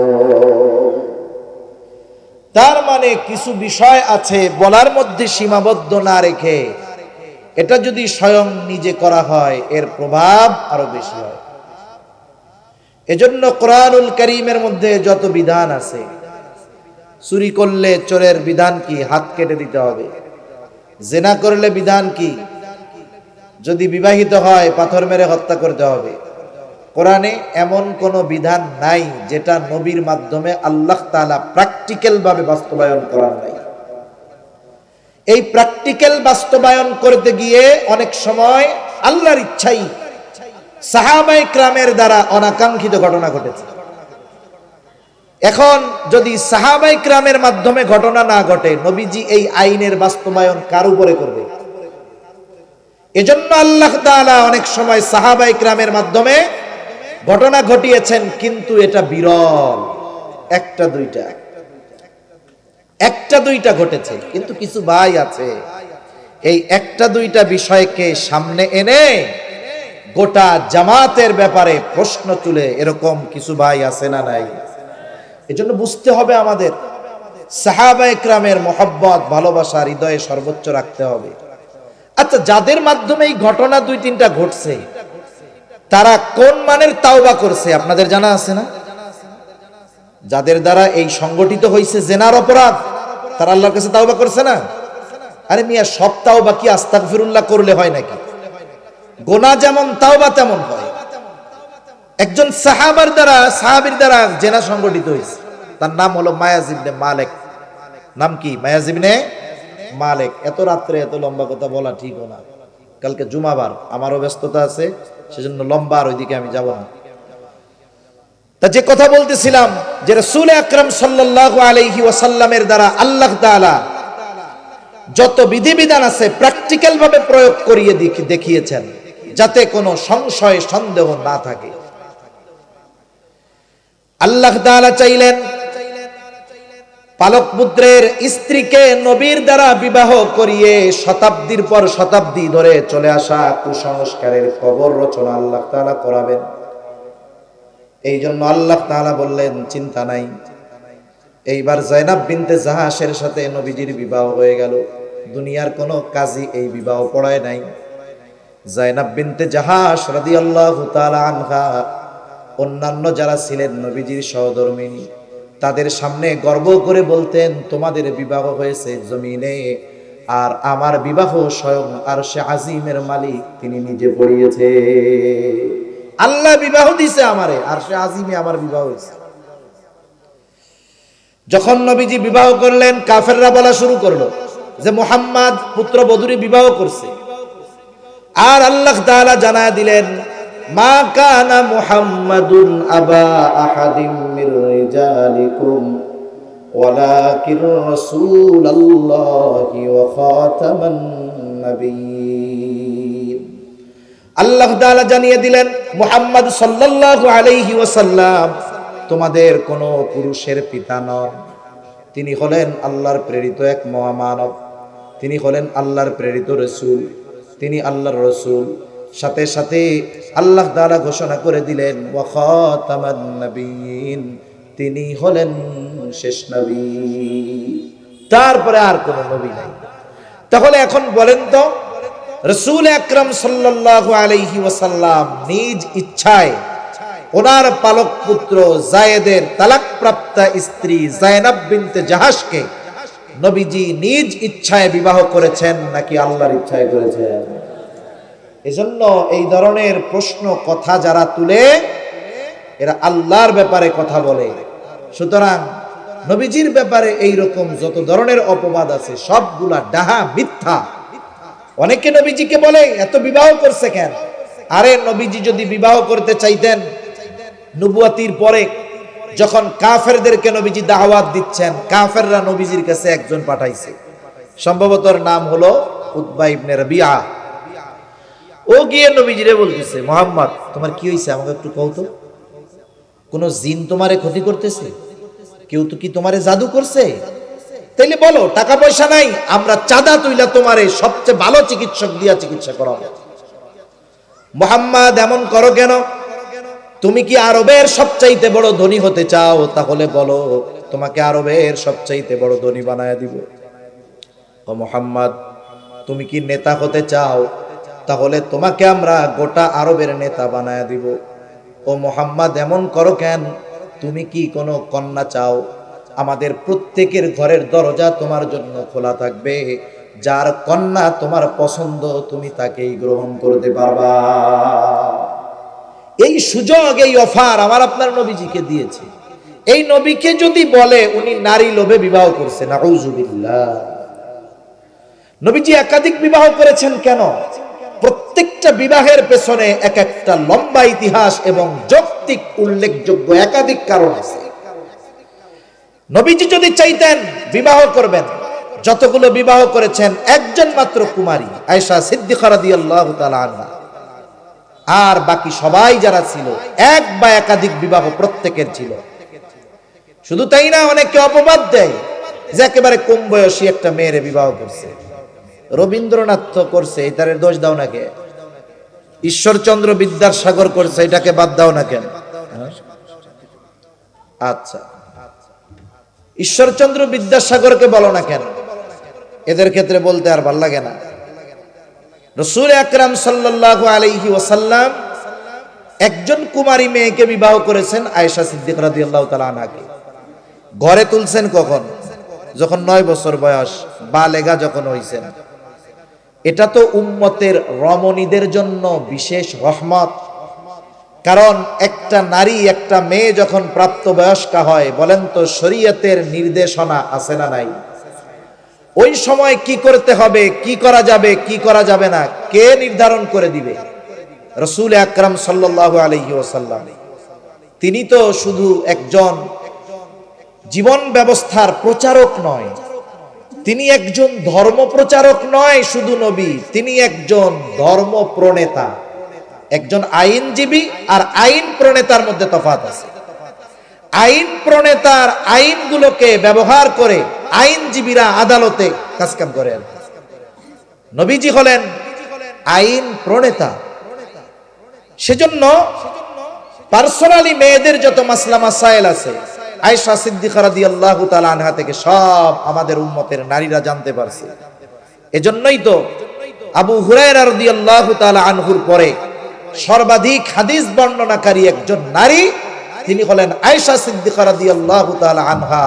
তার মানে কিছু বিষয় আছে বলার মধ্যে সীমাবদ্ধ না রেখে, এটা যদি স্বয়ং নিজে করা হয় এর প্রভাব আরো বেশি হয়। এজন্য কোরআনুল কারীমের মধ্যে যত বিধান আছে, চুরি করলে চোরের বিধান কি? হাত কেটে দিতে হবে। জেনা করলে বিধান কি? যদি বিবাহিত হয় পাথর মেরে হত্যা করতে হবে। কোরআনে এমন কোনো বিধান নাই যেটা নবীর মাধ্যমে আল্লাহ তাআলা প্র্যাকটিক্যাল ভাবে বাস্তবায়ন করার নাই। এই প্র্যাকটিক্যাল বাস্তবায়ন করতে গিয়ে অনেক সময় আল্লাহর ইচ্ছাই সাহাবায়ে কেরামের দ্বারা অনাকাঙ্ক্ষিত ঘটনা ঘটেছে। এখন যদি সাহাবায়ে কেরামের মাধ্যমে ঘটনা না ঘটে, নবীজি এই আইনের বাস্তবায়ন কার উপরে করবে? এজন্য আল্লাহ তাআলা অনেক সময় সাহাবায়ে কেরামের মাধ্যমে ঘটনা ঘটিয়েছেন, কিন্তু এটা বিরল, একটা দুইটা ঘটেছে। কিন্তু কিছু ভাই আছে এই একটা দুইটা বিষয়কে সামনে এনে গোটা জামাতের ব্যাপারে প্রশ্ন তুলে, এরকম কিছু ভাই আছে না নাই? এজন্য বুঝতে হবে আমাদের সাহাবায়ে কেরামের মহব্বত, ভালোবাসা হৃদয়ে সর্বোচ্চ রাখতে হবে। আচ্ছা, যাদের মাধ্যমে এই ঘটনা 2-3টা ঘটছে, তারা কোন মানের তাওবা করছে আপনাদের জানা আছে না? যাদের দ্বারা এই সংগঠিত হয়েছে জেনার অপরাধ, তারা আল্লাহর কাছে তাওবা করছে না? আরে মিয়া, সব তাওবা কি আস্তাগফিরুল্লাহ করলে হয় নাকি? গোনা যেমন তাওবা তেমন হয়। একজন সাহাবীর দ্বারা জেনা সংগঠিত হয়েছে, তার নাম হলো মায়াজ ইবনে মালিক। নাম কি? মায়াজ ইবনে মালিক। এত রাত্রে এত লম্বা কথা বলা ঠিক না, কালকে জুমাবার, আমারও ব্যস্ততা আছে, সেজন্য লম্বা আর ওইদিকে আমি যাব না। তা যে কথা বলতেছিলাম যে রাসূল আকরাম সাল্লাল্লাহু আলাইহি ওয়াসাল্লামের দ্বারা আল্লাহ তাআলা যত বিধিবিধান আছে প্র্যাকটিক্যাল ভাবে প্রয়োগ করিয়ে দেখিয়েছেন, যাতে কোনো সংশয় সন্দেহ না থাকে। আল্লাহ তাআলা চাইলেন পালক পুত্রের স্ত্রীকে নবীর দ্বারা বিবাহ করিয়ে শতাব্দীর পর শতাব্দী ধরে চলে আসা কুসংস্কারের কবর রচনা আল্লাহ তাআলা করাবেন। এই জন্য আল্লাহ তাআলা বললেন, চিন্তা নাই, এইবার যায়েনব বিনতে জাহাসের সাথে নবীজির বিবাহ হয়ে গেল। দুনিয়ার কোনো কাজী এই বিবাহ পড়ায় নাই। যায়েনব বিনতে জাহাস রাদিয়াল্লাহু তাআলা আনহা অন্যান্য যারা ছিলেন নবীজির সহধর্মিণী, তাদের সামনে গর্ব করে বলতেন, তোমাদের বিবাহ হয়েছে জমিনে, আর আমার বিবাহ স্বয়ং আরশে আজিমের মালিক তিনি নিজে পড়িয়েছে। আল্লাহ বিবাহ দিছে আমারে, আরশে আজিমে আমার বিবাহ হয়েছে। যখন নবীজি বিবাহ করলেন, কাফেররা বলা শুরু করলো যে মুহাম্মদ পুত্রবধূরে বিবাহ করছে। আর আল্লাহ তাআলা জানায় দিলেন, মা কানা মুহাম্মাদুন আবা আহাদিম মির রিজালিকুম ওয়ালাকিন রাসূলুল্লাহি ওয়া খাতামান নবিয়্যিন। আল্লাহ তাআলা জানিয়ে দিলেন, মুহাম্মদ সাল্লাল্লাহু আলাইহি ওয়াসাল্লাম তোমাদের কোনো পুরুষের পিতা নন, তিনি হলেন আল্লাহর প্রেরিত এক মহামানব, তিনি হলেন আল্লাহর প্রেরিত রাসূল, তিনি আল্লাহর রাসূল। সাথে সাথে আল্লাহ তাআলা ঘোষণা করে দিলেন, ওয়া খাতামান নবিয়্যিন, তিনি হলেন শেষ নবী, তারপরে আর কোনো নবী নাই। তাহলে এখন বলেন তো, রাসূল আকরাম সাল্লাল্লাহু আলাইহি ওয়াসাল্লাম নিজ ইচ্ছায় ওনার পালক পুত্র যায়েদের তালাকপ্রাপ্তা স্ত্রী যায়েনব বিনতে জাহাসকে নবীজি নিজ ইচ্ছায় বিবাহ করেছেন নাকি আল্লাহর ইচ্ছায় করেছেন? এজন্য এই ধরনের প্রশ্ন কথা যারা তুলে এরা আল্লাহর ব্যাপারে কথা বলে। সুতরাং নবীজির ব্যাপারে এই রকম যত ধরনের অপবাদ আছে সবগুলা ডাহা, মিথ্যা। অনেকে নবীজিকে বলে এত বিবাহ করছে কেন? আরে নবীজি যদি বিবাহ করতে চাইতেন, নবুয়াতির পরে যখন কাফেরদেরকে নবীজি দাওয়াত দিচ্ছেন, কাফেররা নবীজির কাছে একজন পাঠাইছে, সম্ভবত নাম হলো উতবা ইবনে রাবিয়া। ও গিয়ে নবীজিরে বলতেছে, মুহাম্মদ তোমার কি হইছে আমাকে একটু কও তো, কোন জিন তোমারে ক্ষতি করতেছে? কেউ তো কি তোমারে জাদু করছে? তাইলে বলো, টাকা পয়সা নাই, আমরা চাঁদা তুইলা তোমারে সবচেয়ে ভালো চিকিৎসক দিয়া চিকিৎসা করাবো। মুহাম্মদ এমন করো কেন? তুমি কি আরবের সবচাইতে বড় ধনী হতে চাও? তাহলে বলো, তোমাকে আরবের সবচাইতে বড় ধনী বানায় দিব। ও মুহাম্মদ, তুমি কি নেতা হতে চাও? তাহলে তোমাকে আমরা গোটা আরবের নেতা বানায় দিব। ও মুহাম্মদ, এমন করো কেন? তুমি কি কোনো কন্যা চাও? আমাদের প্রত্যেকের ঘরের দরজা তোমার জন্য খোলা থাকবে, যার কন্যা তোমার পছন্দ তুমি তাকেই গ্রহণ করতে পারবা। এই সুযোগ, এই অফার আমার আপনার নবীজিকে দিয়েছে। এই নবীকে যদি বলে উনি নারী লোভে বিবাহ করছে, নাউযুবিল্লাহ। নবীজি একাধিক বিবাহ করেছেন কেন? প্রত্যেকটা বিবাহের পেছনে এক একটা লম্বা ইতিহাস এবং যৌক্তিক উল্লেখযোগ্য একাধিক কারণ আছে। নবীজি যদি চাইতেন বিবাহ করবেন, যতগুলো বিবাহ করেছেন একজন মাত্র কুমারী আয়েশা সিদ্দিকা রাদিয়াল্লাহু তাআলা আনহা, আর বাকি সবাই যারা ছিল এক বা একাধিক বিবাহ প্রত্যেকের ছিল। শুধু তাই না, অনেকে অপবাদ দেয় যে একেবারে কম বয়সী একটা মেয়েরে বিবাহ করছে। রবীন্দ্রনাথ তো করছে, এটারে দোষ দাও না কে? ঈশ্বরচন্দ্র বিদ্যাসাগর করছে, এটাকে বাদ দাও না কেন? আচ্ছা, ঈশ্বরচন্দ্র বিদ্যাসাগরকে বলো না কেন? এদের ক্ষেত্রে বলতে আর ভাল লাগে না। রাসূল আকরাম সাল্লাল্লাহু আলাইহি ওয়াসাল্লাম একজন কুমারী মেয়েকে বিবাহ করেছেন, আয়েশা সিদ্দিকা রাদিয়াল্লাহু তাআলা আনহাকে। ঘরে তুলছেন কখন? যখন 9 বছর বয়স, বালেগা যখন হইছেন। এটা তো উম্মতের রমণীদের জন্য বিশেষ রহমত। কারণ একটা নারী, একটা মেয়ে যখন প্রাপ্তবয়স্কা হয়, বলেন তো শরীয়তের নির্দেশনা আছে না নাই? ওই সময় কি করতে হবে, কি করা যাবে, কি করা যাবে না, কে নির্ধারণ করে দিবে? রাসূল আকরাম সাল্লাল্লাহু আলাইহি ওয়াসাল্লাম তিনি তো শুধু একজন জীবন ব্যবস্থার প্রচারক নয়, তিনি একজন ধর্ম প্রচারক নয় শুধু নবী, তিনি একজন ধর্ম প্রণেতা, একজন আইনজীবী। আর আইন প্রণেতার মধ্যে তফাৎ আছে। আইন প্রণেতার আইনগুলোকে ব্যবহার করে আইনজীবীরা আদালতে কাজকাম করে। নবীজি হলেন আইন প্রণেতা। সেজন্য পার্সোনালি মেয়েদের যত মাসলা মাসাইল আছে আয়েশা সিদ্দিকা রাদিয়াল্লাহু তাআলা আনহা থেকে সব আমাদের উম্মতের নারীরা জানতে পারছে। এজন্যই তো আবু হুরায়রা রাদিয়াল্লাহু তাআলা আনহুর পরে সর্বাধিক হাদিস বর্ণনাকারী একজন নারী তিনি হলেন আয়েশা সিদ্দিকা রাদিয়াল্লাহু তাআলা আনহা।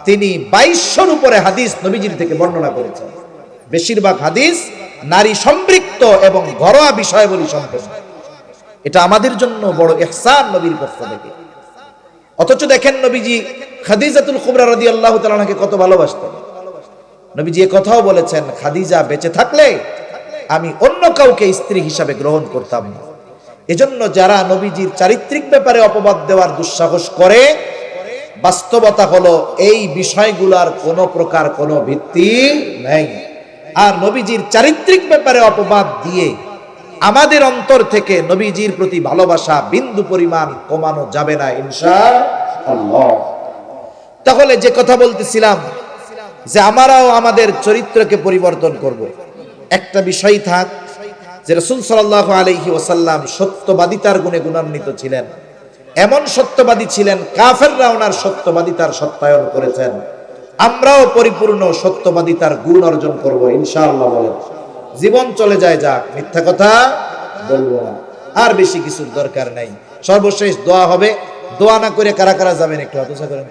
তিনি 2200-র উপরে হাদিস নবীজির থেকে বর্ণনা করেছেন। বেশিরভাগ হাদিস নারী সম্পৃক্ত এবং ঘরোয়া বিষয়াবলী সম্পন্ন। এটা আমাদের জন্য বড় ইহসান নবীর পক্ষ থেকে। অথচ দেখেন নবীজি খাদিজাতুল কুবরা রাদিয়াল্লাহু তাআলা আনহাকে কত ভালোবাসতেন। নবীজি এই কথাও বলেছেন, খাদিজা বেঁচে থাকলে আমি অন্য কাউকে স্ত্রী হিসাবে গ্রহণ করতাম না। এজন্য যারা নবীজির চারিত্রিক ব্যাপারে অপবাদ দেওয়ার দুঃসাহস করে, বাস্তবতা হলো এই বিষয়গুলোর কোনো প্রকার কোনো ভিত্তি নেই। আর নবীজির চারিত্রিক ব্যাপারে অপবাদ দিয়ে আমাদের অন্তর থেকে নবীজির প্রতি ভালোবাসা বিন্দু পরিমাণ কমানো যাবে না ইনশাআল্লাহ। তাহলে যে কথা বলতেছিলাম যে আমরাও আমাদের চরিত্রকে পরিবর্তন করব। একটা বিষয় থাক যে রাসূল সাল্লাল্লাহু আলাইহি ওয়াসাল্লাম সত্যবাদিতার গুণে গুণান্বিত ছিলেন। এমন সত্যবাদী ছিলেন কাফেররা ওনার সত্যবাদিতার সত্যায়ন করেছেন। আমরাও পরিপূর্ণ সত্যবাদিতার গুণ অর্জন করব ইনশাআল্লাহ। বলেন জীবন চলে যায় যাক, মিথ্যা কথা বলবো না। আর বেশি কিছুর দরকার নাই। সর্বশেষ দোয়া হবে। দোয়া না করে কারা কারা যাবেন একটু হাত উঁচা করেন।